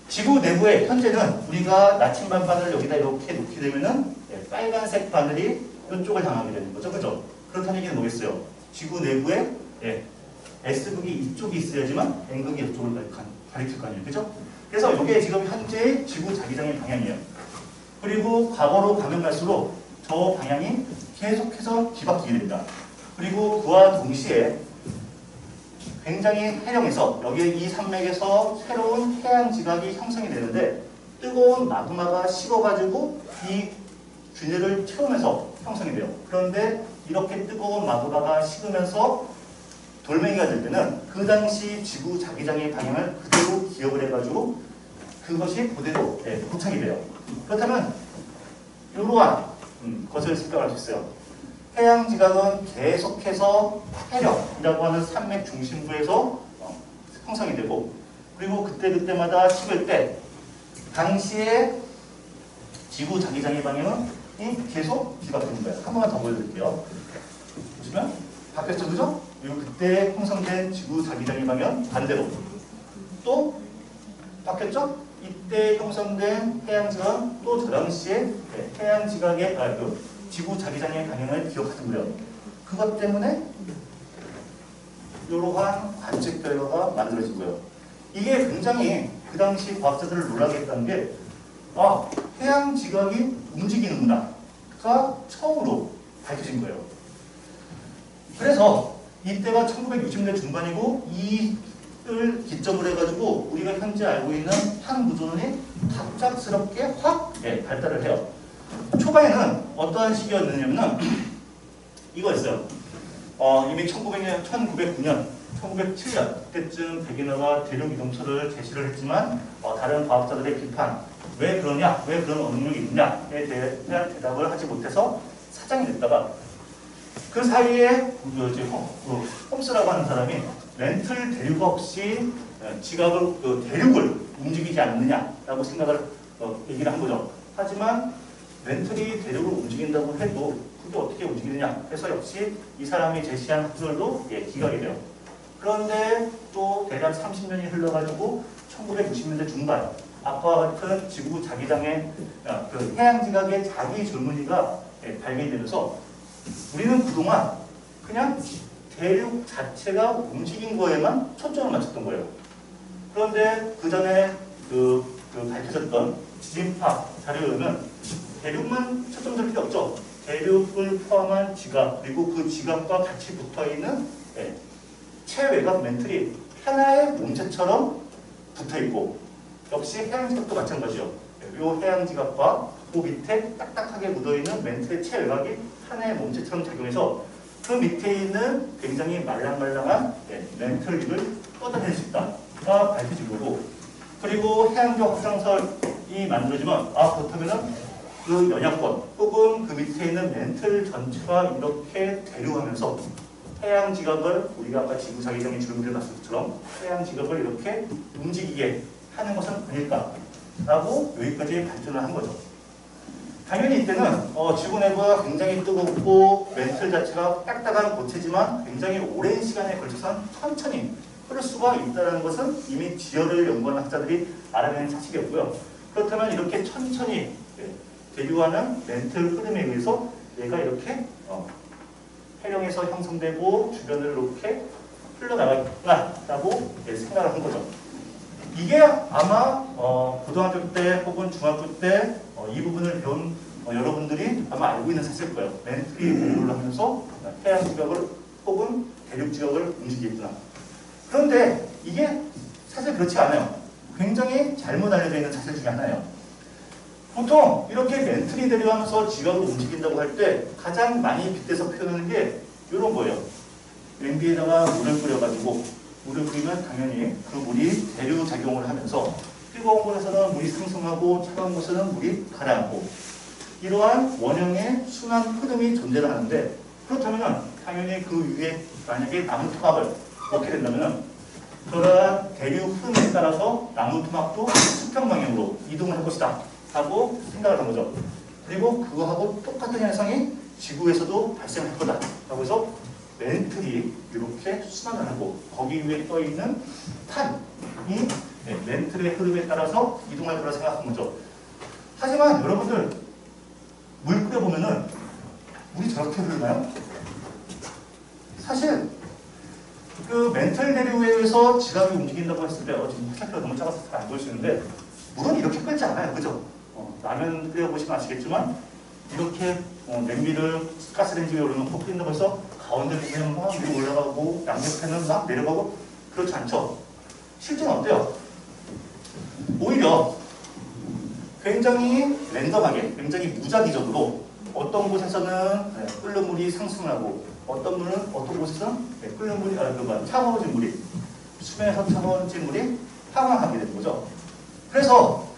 지구 내부에 현재는 우리가 나침반 바늘을 여기다 이렇게 놓게 되면은 빨간색 바늘이 이쪽을 향하게 되는 거죠. 그죠? 그렇다는 얘기는 뭐겠어요? 지구 내부에 S극이 이쪽이 있어야지만 N극이 이쪽을 가리킬 거 아니에요. 그죠? 그래서 이게 지금 현재 지구 자기장의 방향이에요. 그리고 과거로 가면 갈수록 저 방향이 계속해서 뒤바뀌게 됩니다. 그리고 그와 동시에 굉장히 해령에서 여기 이 산맥에서 새로운 해양 지각이 형성이 되는데 뜨거운 마그마가 식어가지고 이 균열을 채우면서 형성이 돼요. 그런데 이렇게 뜨거운 마그마가 식으면서 돌멩이가 될 때는 그 당시 지구 자기장의 방향을 그대로 기억을 해가지고 그것이 그대로 포착이 돼요. 그렇다면 이러한 것을 생각할 수 있어요. 해양 지각은 계속해서 해령이라고 하는 산맥 중심부에서 형성이 되고 그리고 그때마다 식을 때 당시에 지구 자기장의 방향은 계속 뒤바뀌는 거예요. 한 번만 더 보여드릴게요. 보시면 바뀌었죠, 그죠? 그리고 그때 형성된 지구 자기장의 방향 반대로 또 바뀌었죠? 이때 형성된 해양 지각은 또 저 당시에 해양 지각의 지구 자기장의 방향을 기억하던 거예요. 그것 때문에 이러한 관측 결과가 만들어진 거예요. 이게 굉장히 그 당시 과학자들을 놀라게 했다는 게 해양 지각이 움직이는구나가 처음으로 밝혀진 거예요. 그래서 이때가 1960년대 중반이고 이를 기점으로 해가지고 우리가 현재 알고 있는 한 구조론이 갑작스럽게 확 발달을 해요. 초반에는 어떠한 시기였느냐면 이거였어요. 이미 1909년, 1907년 그때쯤 백인어가 대륙 이동설을 제시를 했지만 다른 과학자들의 비판, 왜 그러냐, 왜 그런 언능력이 있느냐에 대한 대답을 하지 못해서 사장이 됐다가 그 사이에 홈스라고 하는 사람이 렌틀 대류가 혹시 지각을 대륙을 움직이지 않느냐라고 생각을 얘기를 한 거죠. 하지만 렌틀이 대륙을 움직인다고 해도 그게 어떻게 움직이느냐 해서 역시 이 사람이 제시한 학설도 기각이 돼요. 그런데 또 대략 30년이 흘러가지고 1960년대 중반 아까와 같은 지구 자기장의 그 해양 지각의 자기 줄무늬가 발견되면서 우리는 그동안 그냥 대륙 자체가 움직인 거에만 초점을 맞췄던 거예요. 그런데 그 전에 밝혀졌던 지진파 자료에 의하면 대륙만 초점 둘 필요 없죠. 대륙을 포함한 지각 그리고 그 지각과 같이 붙어있는 체외곽 멘틀이 하나의 몸체처럼 붙어있고 역시 해양지각도 마찬가지죠. 이 해양지각과 그 밑에 딱딱하게 묻어있는 멘틀의 체외곽이 하나의 몸체처럼 작용해서 그 밑에 있는 굉장히 말랑말랑한 멘틀릭을 뻗어낼 수 있다가 밝혀진 거고, 그리고 해양지역 확장설이 만들어지면 그렇다면은 그 연약권 혹은 그 밑에 있는 멘틀 전체가 이렇게 대류하면서 해양 지각을 우리가 아까 지구 자기장의 주름들을 봤을 것처럼 해양 지각을 이렇게 움직이게 하는 것은 아닐까라고 여기까지 발전을 한 거죠. 당연히 이때는 지구 내부가 굉장히 뜨겁고 멘틀 자체가 딱딱한 고체지만 굉장히 오랜 시간에 걸쳐서 천천히 흐를 수가 있다는 것은 이미 지열을 연구하는 학자들이 알아내는 사실이었고요. 그렇다면 이렇게 천천히 대류하는 멘틀 흐름에 의해서 얘가 이렇게 해령에서 형성되고 주변을 이렇게 흘러나가겠구나라고 생각을 한 거죠. 이게 아마 고등학교 때 혹은 중학교 때 이 부분을 배운 여러분들이 아마 알고 있는 사실일 거예요. 멘틀이 공유를 하면서 해양 지각을 혹은 대륙 지각을 움직이겠구나. 그런데 이게 사실 그렇지 않아요. 굉장히 잘못 알려져 있는 사실 중에 하나예요. 보통 이렇게 멘틀이 대류하면서 지각을 움직인다고 할 때 가장 많이 빗대서 표현하는 게 이런 거예요. 냄비에다가 물을 끓여가지고 물을 끓이면 당연히 그 물이 대류 작용을 하면서 뜨거운 곳에서는 물이 상승하고 차가운 곳에서는 물이 가라앉고 이러한 원형의 순환 흐름이 존재하는데, 그렇다면 당연히 그 위에 만약에 나무 토막을 넣게 된다면 그러한 대류 흐름에 따라서 나무 토막도 수평 방향으로 이동을 할 것이다 하고 생각을 한 거죠. 그리고 그거하고 똑같은 현상이 지구에서도 발생할 거다 라고 해서 멘틀이 이렇게 순환을 하고 거기 위에 떠있는 판이 멘틀의 흐름에 따라서 이동할 거라 생각한 거죠. 하지만 여러분들 물 끓여보면은 물이 저렇게 흐르나요? 사실 그 멘틀 대류에 의해서 지각이 움직인다고 했을 때 지금 화살표가 너무 작아서 잘 안 보일 수 있는데 물은 이렇게 끓지 않아요. 그죠? 라면 끓여보시면 아시겠지만 이렇게 냄비를 가스레인지 위에 올려놓고 끓인다고 해서 가운데 부분은 막 위로 올라가고 양옆에는 막 내려가고 그렇지 않죠? 실제는 어때요? 오히려 굉장히 랜덤하게, 굉장히 무작위적으로 어떤 곳에서는 끓는 물이 상승하고 어떤 곳에서는 끓는 물이 차가워진 물이 수면에서 차가워진 물이 하강하게 되는 거죠. 그래서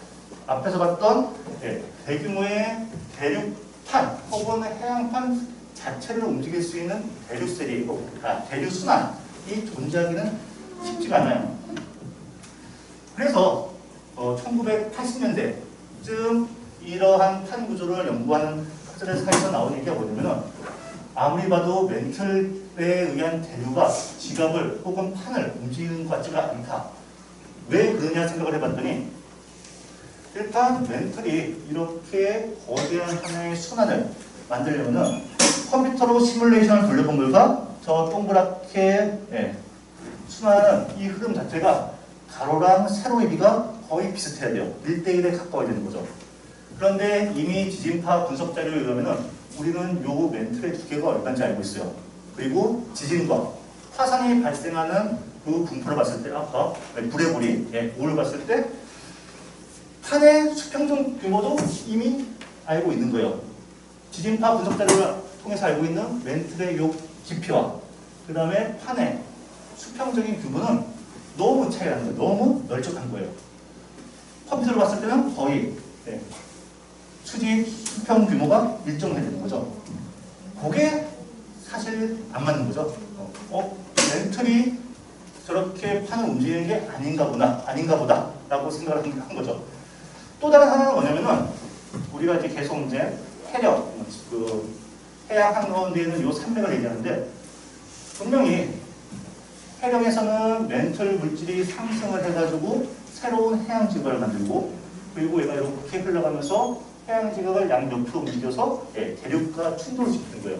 앞에서 봤던 대규모의 대륙판 혹은 해양판 자체를 움직일 수 있는 대류세리, 대류순환이 존재하기는 쉽지가 않아요. 그래서 1980년대쯤 이러한 판 구조를 연구하는 학자들 사이에서 나온 얘기가 뭐냐면 아무리 봐도 멘틀에 의한 대류가 지갑을 혹은 판을 움직이는 것 같지가 않다. 왜 그러냐 생각을 해봤더니 일단 멘틀이 이렇게 거대한 하나의 순환을 만들려면은 컴퓨터로 시뮬레이션을 돌려본 결과 저 동그랗게 순환하는 이 흐름 자체가 가로랑 세로의 비가 거의 비슷해야 돼요. 1대1에 가까워야 되는 거죠. 그런데 이미 지진파 분석 자료에 의하면은 우리는 요 멘틀의 두께가 얼마인지 알고 있어요. 그리고 지진과 화산이 발생하는 그 분포를 봤을 때 아까 불의 고리, 올을 봤을 때 판의 수평적 규모도 이미 알고 있는 거예요. 지진파 분석 자료를 통해서 알고 있는 멘틀의 요 깊이와 그 다음에 판의 수평적인 규모는 너무 차이가 나는 거예요. 너무 널쩍한 거예요. 컴퓨터로 봤을 때는 거의 수직 수평 규모가 일정해야 되는 거죠. 그게 사실 안 맞는 거죠. 멘틀이 저렇게 판을 움직이는 게 아닌가 보다 라고 생각을 한 거죠. 또 다른 하나는 뭐냐면은 우리가 이제 계속 이제 해력, 해양 한가운데에 있는 요 산맥을 얘기하는데 분명히 해령에서는 멘틀 물질이 상승을 해가지고 새로운 해양 지각을 만들고 그리고 얘가 이렇게 흘러가면서 해양 지각을 양옆으로 움직여서 대륙과 충돌시키는 거예요.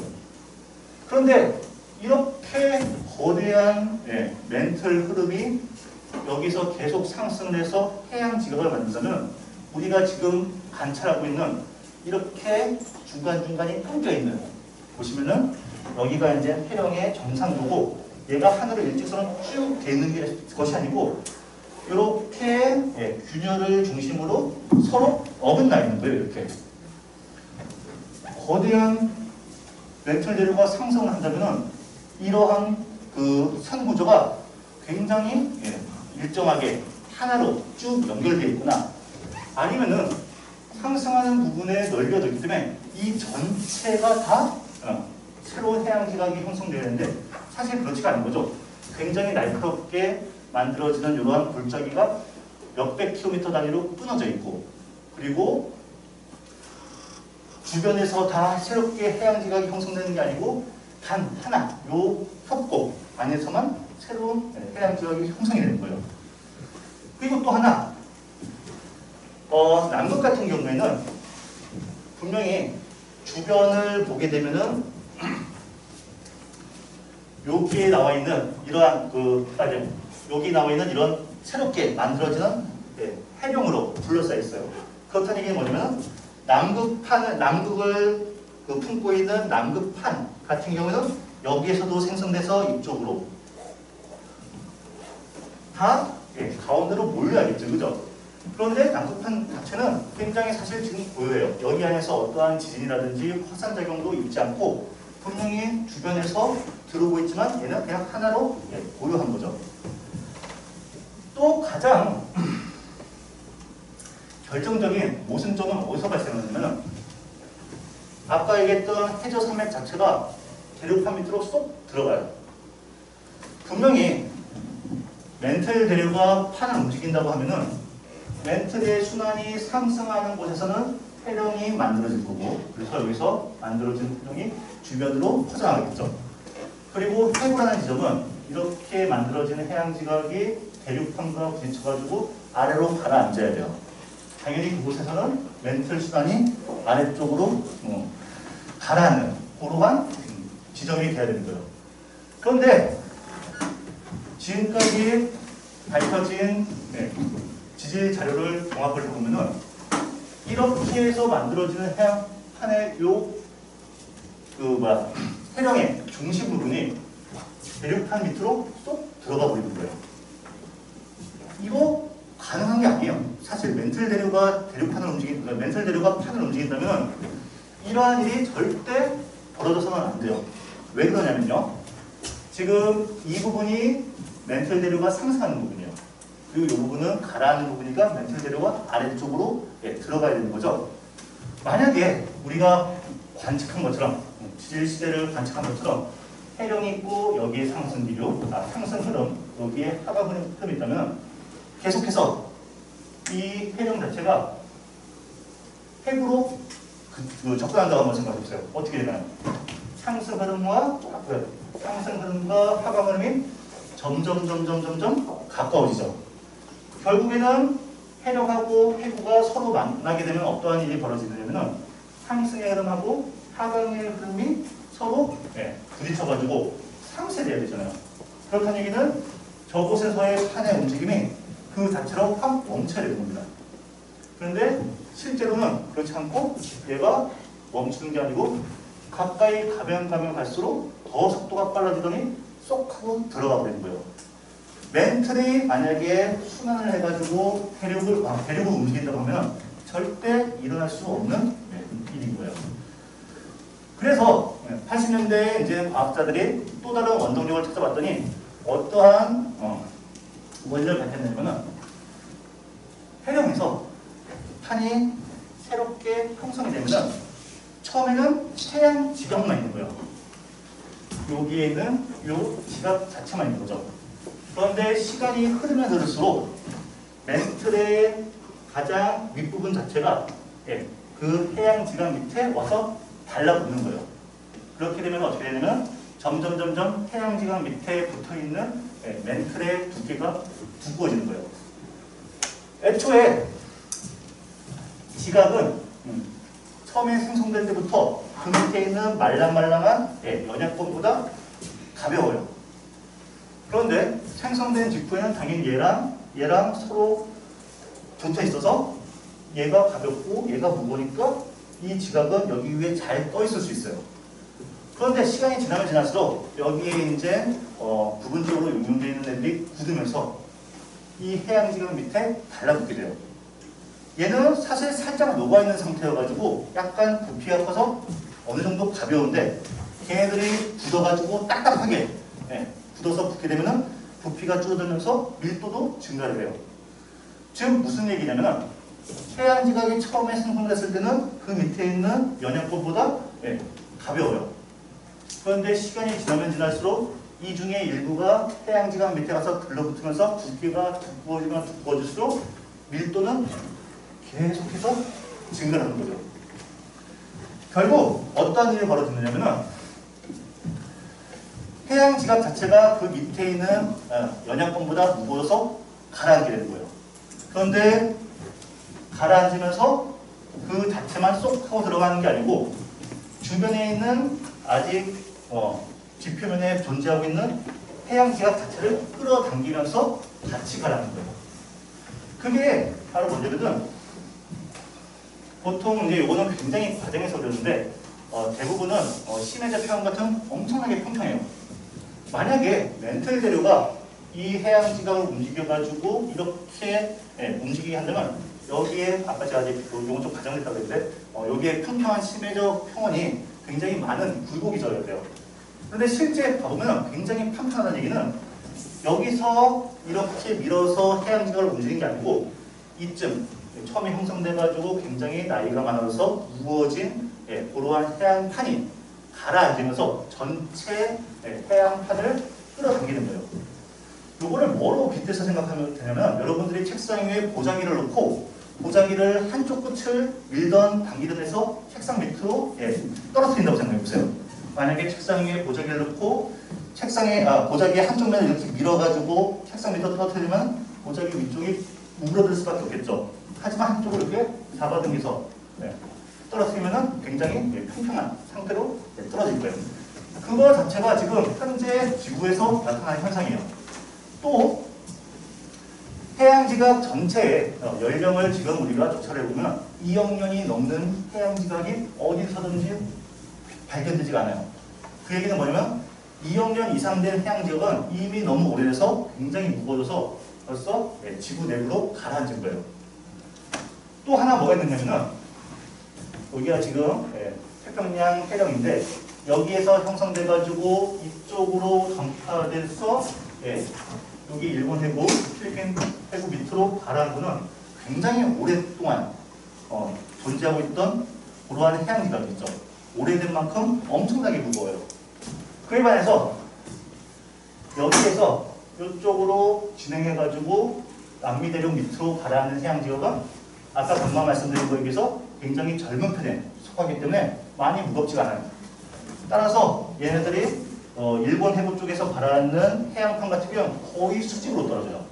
그런데 이렇게 거대한 멘틀 흐름이 여기서 계속 상승을 해서 해양 지각을 만든다면 우리가 지금 관찰하고 있는 이렇게 중간중간이 끊겨있는 보시면은 여기가 이제 해령의 정상도고 얘가 하늘을 일직선으로 쭉 되는 것이 아니고 이렇게 균열을 중심으로 서로 어긋나 있는 거예요. 이렇게 거대한 멘틀 대류가 상승을 한다면은 이러한 그 선 구조가 굉장히 일정하게 하나로 쭉 연결되어 있거나 아니면은 상승하는 부분에 널려져 있기 때문에 이 전체가 다 새로운 해양 지각이 형성되는데 사실 그렇지가 않은 거죠. 굉장히 날카롭게 만들어지는 이러한 골짜기가 몇백 킬로미터 단위로 끊어져 있고 그리고 주변에서 다 새롭게 해양 지각이 형성되는 게 아니고 단 하나 요 협곡 안에서만 새로운 해양 지각이 형성이 되는 거예요. 그리고 또 하나 남극 같은 경우에는 분명히 주변을 보게 되면은 여기에 나와 있는 이러한 여기 나와 있는 이런 새롭게 만들어지는 해령으로 둘러싸여 있어요. 그렇다는 얘기는 뭐냐면 남극을 품고 있는 남극판 같은 경우는 여기에서도 생성돼서 이쪽으로 다 가운데로 몰려야겠죠, 그죠? 그런데 남극판 자체는 굉장히 사실 지금 고요해요. 여기 안에서 어떠한 지진이라든지 화산작용도 있지 않고 분명히 주변에서 들어오고 있지만 얘는 그냥 하나로 고요한 거죠. 또 가장 결정적인 모순점은 어디서 발생하냐면 아까 얘기했던 해저 산맥 자체가 대륙판 밑으로 쏙 들어가요. 분명히 멘틀 대류가 판을 움직인다고 하면은 멘틀의 순환이 상승하는 곳에서는 해령이 만들어질 거고 그래서 여기서 만들어진 해령이 주변으로 퍼져나가겠죠. 그리고 해구라는 지점은 이렇게 만들어지는 해양 지각이 대륙판과 부딪혀가지고 아래로 가라앉아야 돼요. 당연히 그곳에서는 멘틀 순환이 아래쪽으로 가라앉는 그러한 지점이 돼야 되는 거예요. 그런데 지금까지 밝혀진 지질 자료를 종합을 해보면은 이렇게 해서 만들어지는 해양판의 해령의 중심 부분이 대륙판 밑으로 쏙 들어가 버리는 거예요. 이거 가능한 게 아니에요. 사실 멘틀 대류가 판을 움직인다면 이러한 일이 절대 벌어져서는 안 돼요. 왜 그러냐면요. 지금 이 부분이 멘틀 대류가 상승하는 부분이에요. 그리고 이 부분은 가라앉는 부분이니까 멘틀 대류가 아래쪽으로 들어가야 되는 거죠. 만약에 우리가 관측한 것처럼 지질 시대를 관측한 것처럼 해령이 있고 여기에 상승 기류, 상승 흐름, 여기에 하강 흐름이 있다면 계속해서 이 해령 자체가 핵으로 접근한다고 한번 생각해보세요. 어떻게 되나요? 상승 흐름과 하강 흐름이 점점 가까워지죠. 결국에는 해령하고 해구가 서로 만나게 되면 어떠한 일이 벌어지냐면 상승의 흐름하고 하강의 흐름이 서로 부딪혀가지고 상쇄돼야 되잖아요. 그렇다는 얘기는 저곳에서의 판의 움직임이 그 자체로 확 멈춰야 되는 겁니다. 그런데 실제로는 그렇지 않고 얘가 멈추는 게 아니고 가까이 가면 갈수록 더 속도가 빨라지더니 쏙 하고 들어가 버리는 거예요. 멘틀이 만약에 순환을 해가지고 대륙을 움직인다고 하면 절대 일어날 수 없는 일인 거예요. 그래서 80년대에 이제 과학자들이 또 다른 원동력을 찾아봤더니 어떠한 원리를 밝혔냐면 해령에서 판이 새롭게 형성이 되면 처음에는 해양 지각만 있는 거예요. 여기에 있는 이 지각 자체만 있는 거죠. 그런데 시간이 흐르면 흐를수록 멘틀의 가장 윗부분 자체가 그 해양 지각 밑에 와서 달라붙는 거예요. 그렇게 되면 어떻게 되냐면 점점 해양 지각 밑에 붙어있는 멘틀의 두께가 두꺼워지는 거예요. 애초에 지각은 처음에 생성될 때부터 그 밑에 있는 말랑말랑한 연약본보다 가벼워요. 그런데 생성된 직후에는 당연히 얘랑 서로 붙어 있어서 얘가 가볍고 얘가 무거우니까 이 지각은 여기 위에 잘 떠 있을 수 있어요. 그런데 시간이 지나면 지날수록 여기에 이제 부분적으로 응용되어 있는 애들이 굳으면서 이 해양 지각 밑에 달라붙게 돼요. 얘는 사실 살짝 녹아있는 상태여가지고 약간 부피가 커서 어느 정도 가벼운데 걔네들이 굳어가지고 딱딱하게 굳어서 붙게 되면은 부피가 줄어들면서 밀도도 증가를 해요. 즉 무슨 얘기냐면은 해양지각이 처음에 생성됐을 때는 그 밑에 있는 연약분보다 가벼워요. 그런데 시간이 지나면 지날수록 이 중에 일부가 해양지각 밑에 가서 들러붙으면서 두께가 두꺼워지면 두꺼워질수록 밀도는 계속해서 증가하는 거죠. 결국 어떤 일이 벌어지느냐면은 해양지각 자체가 그 밑에 있는 연약분보다 무거워서 가라앉게 되는 거예요. 그런데 가라앉으면서 그 자체만 쏙 하고 들어가는 게 아니고 주변에 있는 아직 뒷표면에 존재하고 있는 해양지각 자체를 끌어당기면서 같이 가라는 거예요. 그게 바로 뭐냐면은 보통 이제 요거는 굉장히 과정에서 어려운데 대부분은 심해제 표현 같은 엄청나게 평평해요. 만약에 멘틀 재료가 이 해양지각을 움직여가지고 이렇게 움직이게 한다면 여기에 아까 제가 아직 요건 좀 과장됐다고 했는데 여기에 평평한 심해적 평원이 굉장히 많은 굴곡이 져야 돼요. 그런데 실제 봐보면 굉장히 평평하다는 얘기는 여기서 이렇게 밀어서 해양지각을 움직이는 게 아니고 이쯤 처음에 형성돼가지고 굉장히 나이가 많아서 무거워진 고루한 해양판이 가라앉으면서 전체 해양판을 끌어당기는 거예요. 요거를 뭐로 빗대서 생각하면 되냐면 여러분들이 책상 위에 보자기를 놓고 보자기를 한쪽 끝을 밀던 당기던 해서 책상 밑으로 떨어뜨린다고 생각해 보세요. 만약에 책상 위에 보자기를 놓고 보자기의 한쪽 면을 이렇게 밀어가지고 책상 밑으로 떨어뜨리면 보자기 위쪽이 우그러들 수밖에 없겠죠. 하지만 한쪽을 이렇게 잡아당겨서 떨어뜨리면 굉장히 평평한 상태로 떨어질 거예요. 그거 자체가 지금 현재 지구에서 나타나는 현상이에요. 또 해양지각 전체의 연령을 지금 우리가 조사해보면 2억 년이 넘는 해양지각이 어디서든지 발견되지가 않아요. 그 얘기는 뭐냐면 2억 년 이상 된 해양지각은 이미 너무 오래돼서 굉장히 무거워져서 벌써 지구 내부로 가라앉은 거예요. 또 하나 뭐가 있느냐면 여기가 지금 태평양 해령인데 여기에서 형성돼가지고 이쪽으로 전파돼서 여기 일본 해구, 필리핀 해구 밑으로 가라앉은 거는 굉장히 오랫동안 존재하고 있던 고루한 해양지각이 있죠. 오래된 만큼 엄청나게 무거워요. 그에 반해서 여기에서 이쪽으로 진행해가지고 남미 대륙 밑으로 가라앉는 해양지각은 아까 방금 말씀드린 거에 비해서 굉장히 젊은 편에 속하기 때문에 많이 무겁지가 않아요. 따라서 얘네들이 일본 해구 쪽에서 가라앉는 해양판 같은 경우는 거의 수직으로 떨어져요.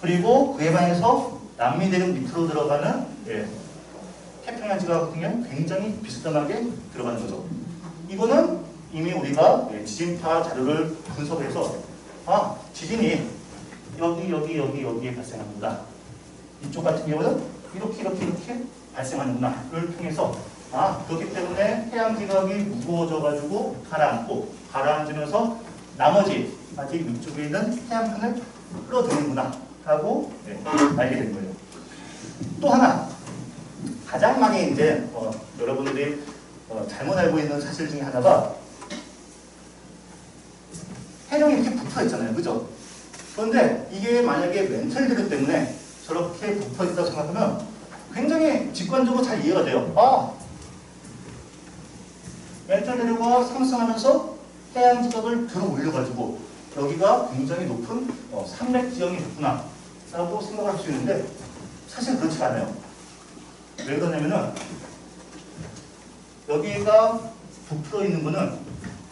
그리고 그에 반해서 남미 대륙 밑으로 들어가는 태평양 지각 같은 경우는 굉장히 비스듬하게 들어가는 거죠. 이거는 이미 우리가 지진파 자료를 분석해서 지진이 여기에 발생합니다. 이쪽 같은 경우는 이렇게 발생하는구나를 통해서 그렇기 때문에 해양지각이 무거워져가지고 가라앉으면서 나머지 아직 위쪽에 있는 해양판을 끌어들이는구나 하고 알게 된 거예요. 또 하나 가장 많이 이제 여러분들이 잘못 알고 있는 사실 중에 하나가 해령이 이렇게 붙어 있잖아요, 그죠? 그런데 이게 만약에 멘틀 재료 때문에 저렇게 붙어 있다고 생각하면 굉장히 직관적으로 잘 이해가 돼요. 멘틀 재료가 상승하면서 해양지각을 들어 올려가지고 여기가 굉장히 높은 산맥 지형이 있구나 라고 생각을 할 수 있는데 사실 그렇지 않아요. 왜 그러냐면은 여기가 부풀어 있는 거는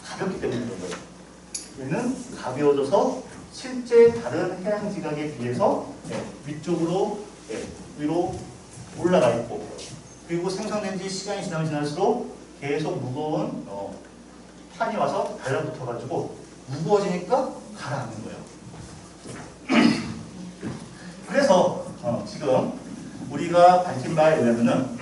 가볍기 때문에 그런 거예요. 얘는 가벼워져서 실제 다른 해양지각에 비해서 위쪽으로 위로 올라가 있고 그리고 생성된 지 시간이 지나면 지날수록 계속 무거운 판이 와서 달라붙어가지고 무거워지니까 가라앉는 거예요. 그래서 지금 우리가 밝힌 바에 의하면은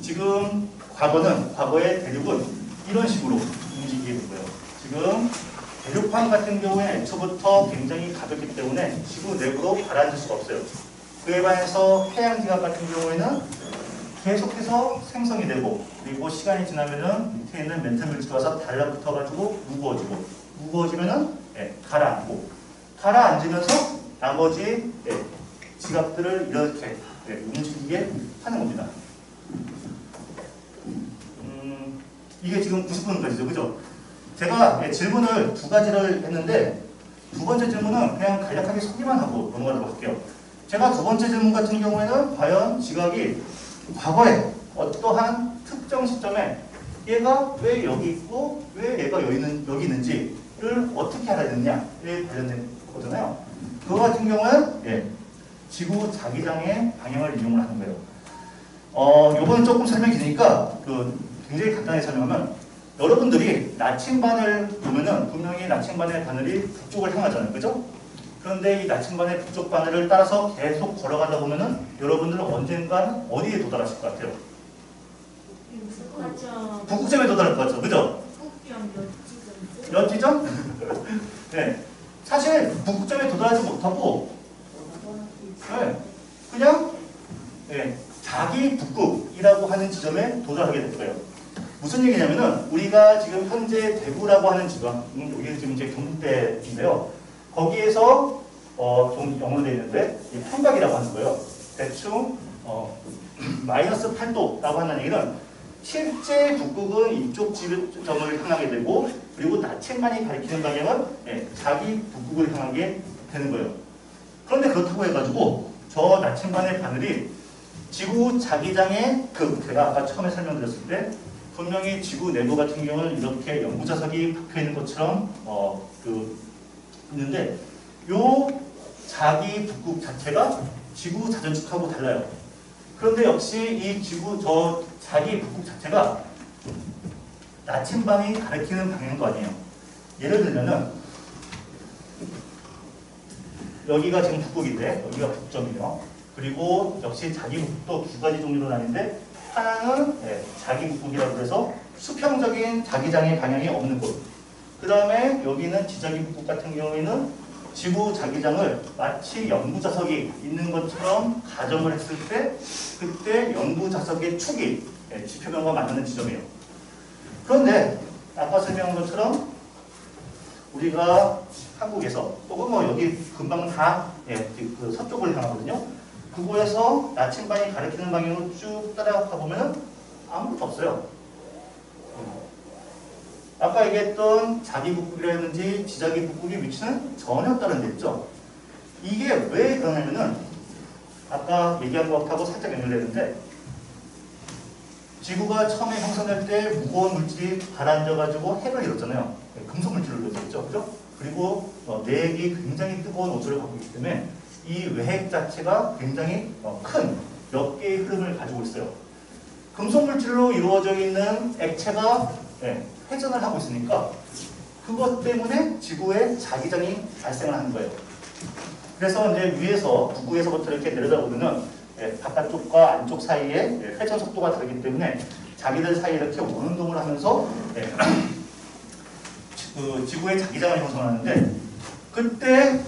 지금 과거의 대륙은 이런 식으로 움직이게 된 거예요. 지금 대륙판 같은 경우에 애초부터 굉장히 가볍기 때문에 지구 내부로 가라앉을 수가 없어요. 그에 반해서 해양지각 같은 경우에는 계속해서 생성이 되고 그리고 시간이 지나면은 밑에 있는 멘탈 물질이 와서 달라붙어가지고 무거워지면은 가라앉고 가라앉으면서 나머지 지각들을 이렇게 움직이게 하는 겁니다. 이게 지금 90분까지죠, 그죠? 제가 질문을 두 가지를 했는데 두 번째 질문은 그냥 간략하게 소개만 하고 넘어가도록 할게요. 제가 두 번째 질문 같은 경우에는 과연 지각이 과거에 어떠한 특정 시점에 얘가 왜 여기 있고 왜 얘가 여기 있는지를 어떻게 알아야 되느냐에 관련된 거잖아요. 그거 같은 경우는 지구 자기장의 방향을 이용을 하는 거예요. 요거는 조금 설명이 되니까 굉장히 간단하게 설명하면 여러분들이 나침반을 보면은 분명히 나침반의 바늘이 북쪽을 향하잖아요. 그죠? 그런데 이 나침반의 북쪽 바늘을 따라서 계속 걸어가다 보면은 여러분들은 언젠간 어디에 도달하실 것 같아요? 북극점에 도달할 것 같죠? 그죠? 몇 지점? 네. 사실 북극점에 도달하지 못하고 그냥 자기 북극이라고 하는 지점에 도달하게 될 거예요. 무슨 얘기냐면은 우리가 지금 현재 대구라고 하는 지방, 여기 지금 이제 경북대인데요. 거기에서 좀 영어로 되어 있는데 평각이라고 하는 거예요. 대충 마이너스 8도라고 하는 얘기는 실제 북극은 이쪽 지점을 향하게 되고 그리고 나침반이 가리키는 방향은 자기 북극을 향하게 되는 거예요. 그런데 그렇다고 해가지고 저 나침반의 바늘이 지구 자기장의 제가 아까 처음에 설명드렸을 때 분명히 지구 내부 같은 경우는 이렇게 연구자석이 박혀 있는 것처럼 있는데 요 자기 북극 자체가 지구 자전축하고 달라요. 그런데 역시 이 저 자기 북극 자체가 나침반이 가리키는 방향도 아니에요. 예를 들면은 여기가 지금 북극인데 여기가 북점이에요. 그리고 역시 자기 북극도 두 가지 종류로 나뉘는데 하나는 자기 북극이라고 해서 수평적인 자기장의 방향이 없는 곳. 그 다음에 여기는 지자기 북극 같은 경우에는 지구 자기장을 마치 연구자석이 있는 것처럼 가정을 했을 때 그때 연구자석의 축이 지표면과 맞는 지점이에요. 그런데 아까 설명한 것처럼 우리가 한국에서 또는 뭐 여기 금방 다 서쪽을 향하거든요. 그곳에서 나침반이 가리키는 방향으로 쭉 따라가 보면 아무것도 없어요. 아까 얘기했던 자기 북극이라든지 지자기 북극의 위치는 전혀 다른 데 있죠. 이게 왜 그러냐면은 아까 얘기한 것하고 살짝 연결되는데 지구가 처음에 형성될 때 무거운 물질이 가라앉아가지고 핵을 이뤘잖아요. 금속 물질을 이뤘죠. 그죠? 그리고 내핵이 굉장히 뜨거운 온도를 갖고 있기 때문에 이 외핵 자체가 굉장히 큰 몇 개의 흐름을 가지고 있어요. 금속 물질로 이루어져 있는 액체가 회전을 하고 있으니까 그것 때문에 지구에 자기장이 발생을 하는 거예요. 그래서 이제 위에서 북극에서부터 이렇게 내려다보면은 바깥쪽과 안쪽 사이에 회전 속도가 다르기 때문에 자기들 사이에 이렇게 원운동을 하면서 지구의 자기장을 형성하는데 그때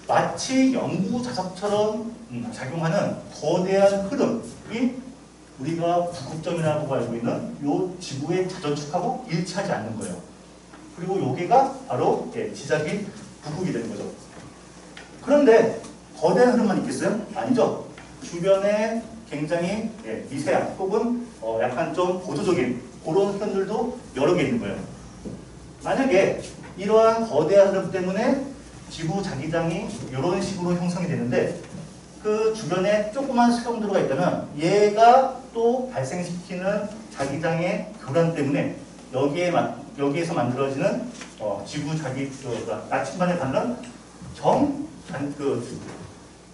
마치 연구 자석처럼 작용하는 거대한 흐름이 우리가 북극점이라고 알고 있는 이 지구의 자전축하고 일치하지 않는 거예요. 그리고 여기가 바로 지자기 북극이 되는 거죠. 그런데 거대한 흐름만 있겠어요? 아니죠. 주변에 굉장히 미세한 혹은 약간 좀 보조적인 그런 흐름들도 여러 개 있는 거예요. 만약에 이러한 거대한 흐름 때문에 지구 자기장이 이런 식으로 형성이 되는데 그 주변에 조그만 수용도가 있다면 얘가 또 발생시키는 자기장의 교란 때문에 여기에서 만들어지는 지구 나침반의 반응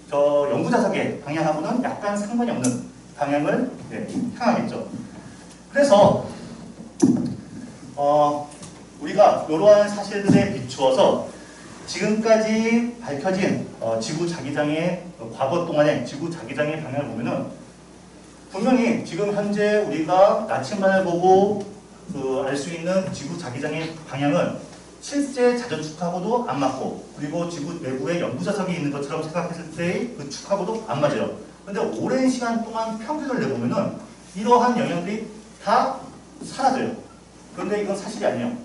저 연구자석의 방향하고는 약간 상관이 없는 방향을 향하겠죠. 그래서 우리가 이러한 사실들에 비추어서 지금까지 밝혀진 지구 자기장의 과거 동안의 지구 자기장의 방향을 보면은 분명히 지금 현재 우리가 나침반을 보고 알 수 있는 지구 자기장의 방향은 실제 자전축하고도 안 맞고 그리고 지구 내부에 연구자석이 있는 것처럼 생각했을 때의 그 축하고도 안 맞아요. 그런데 오랜 시간 동안 평균을 내보면은 이러한 영향들이 다 사라져요. 그런데 이건 사실이 아니에요.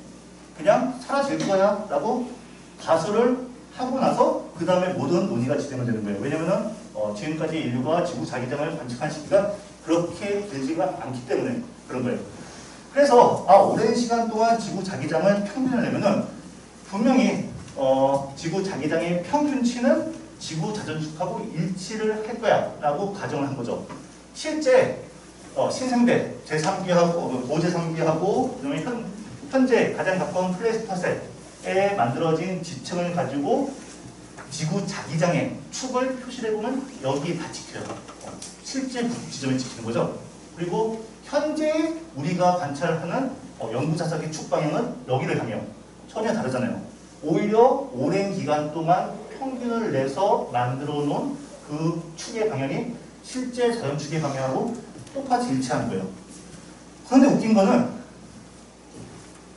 그냥 사라질 거야 라고 가설을 하고 나서 그 다음에 모든 논의가 진행이 되는 거예요. 왜냐면은 지금까지 인류가 지구 자기장을 관측한 시기가 그렇게 길지가 않기 때문에 그런 거예요. 그래서 오랜 시간 동안 지구 자기장을 평균을 내면은 분명히 지구 자기장의 평균치는 지구 자전축하고 일치를 할 거야 라고 가정을 한 거죠. 실제 신생대 제3기하고 고제3기하고 그다음에 현재 가장 가까운 플레이스토센에 만들어진 지층을 가지고 지구 자기장의 축을 표시해보면 여기 다 찍혀요. 실제 지점에 찍히는 거죠. 그리고 현재 우리가 관찰하는 연구 자석의 축 방향은 여기를 향해요. 전혀 다르잖아요. 오히려 오랜 기간 동안 평균을 내서 만들어 놓은 그 축의 방향이 실제 자전축의 방향하고 똑같이 일치하는 거예요. 그런데 웃긴 거는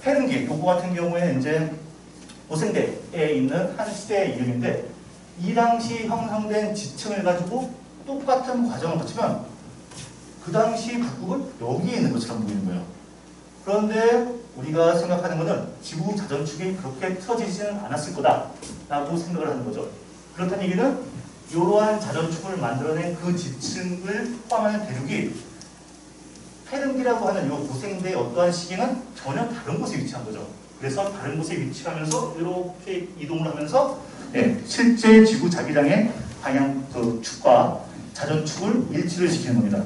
페른기, 요거 같은 경우에 이제 고생대에 있는 한 시대의 이름인데 이 당시 형성된 지층을 가지고 똑같은 과정을 거치면 그 당시 북극은 여기에 있는 것처럼 보이는 거예요. 그런데 우리가 생각하는 것은 지구 자전축이 그렇게 틀어지지는 않았을 거다라고 생각을 하는 거죠. 그렇다는 얘기는 이러한 자전축을 만들어낸 그 지층을 포함하는 대륙이 페른기라고 하는 이 고생대의 어떠한 시기는 전혀 다른 곳에 위치한 거죠. 그래서 다른 곳에 위치하면서 이렇게 이동을 하면서 실제 지구 자기장의 방향 그 축과 자전축을 일치를 시키는 겁니다.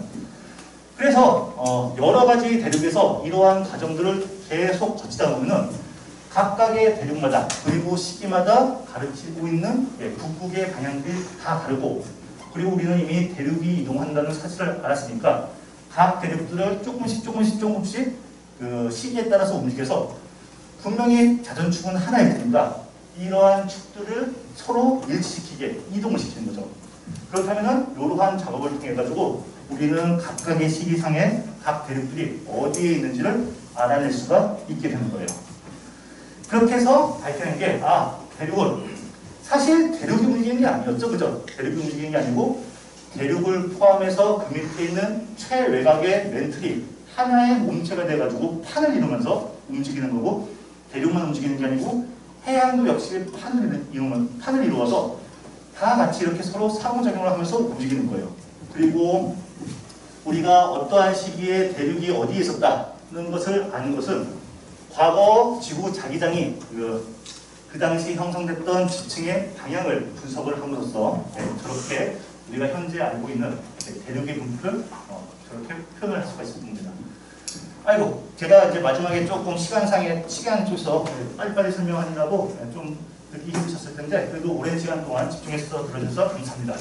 그래서 여러 가지 대륙에서 이러한 과정들을 계속 거치다 보면은 각각의 대륙마다 그리고 시기마다 가르치고 있는 북극의 방향들이 다 다르고 그리고 우리는 이미 대륙이 이동한다는 사실을 알았으니까 각 대륙들을 조금씩 그 시기에 따라서 움직여서 분명히 자전축은 하나일 테니까 이러한 축들을 서로 일치시키게 이동을 시키는 거죠. 그렇다면은 이러한 작업을 통해 가지고 우리는 각각의 시기상의 각 대륙들이 어디에 있는지를 알아낼 수가 있게 되는 거예요. 그렇게 해서 밝혀낸 게 대륙은 사실 대륙이 움직이는 게 아니었죠. 그죠? 대륙이 움직이는 게 아니고 대륙을 포함해서 그 밑에 있는 최외곽의 멘틀이 하나의 몸체가 돼가지고 판을 이루면서 움직이는 거고 대륙만 움직이는 게 아니고 해양도 역시 판을 이루어서 다 같이 이렇게 서로 상호작용을 하면서 움직이는 거예요. 그리고 우리가 어떠한 시기에 대륙이 어디에 있었다는 것을 아는 것은 과거 지구 자기장이 그 당시 형성됐던 지층의 방향을 분석을 함으로써 저렇게 우리가 현재 알고 있는 대륙의 분포를 저렇게 표현을 할 수가 있습니다. 아이고, 제가 이제 마지막에 조금 시간 쪽에서 빨리빨리 설명하느라고 좀 듣기 힘드셨을 텐데 그래도 오랜 시간 동안 집중해서 들어주셔서 감사합니다.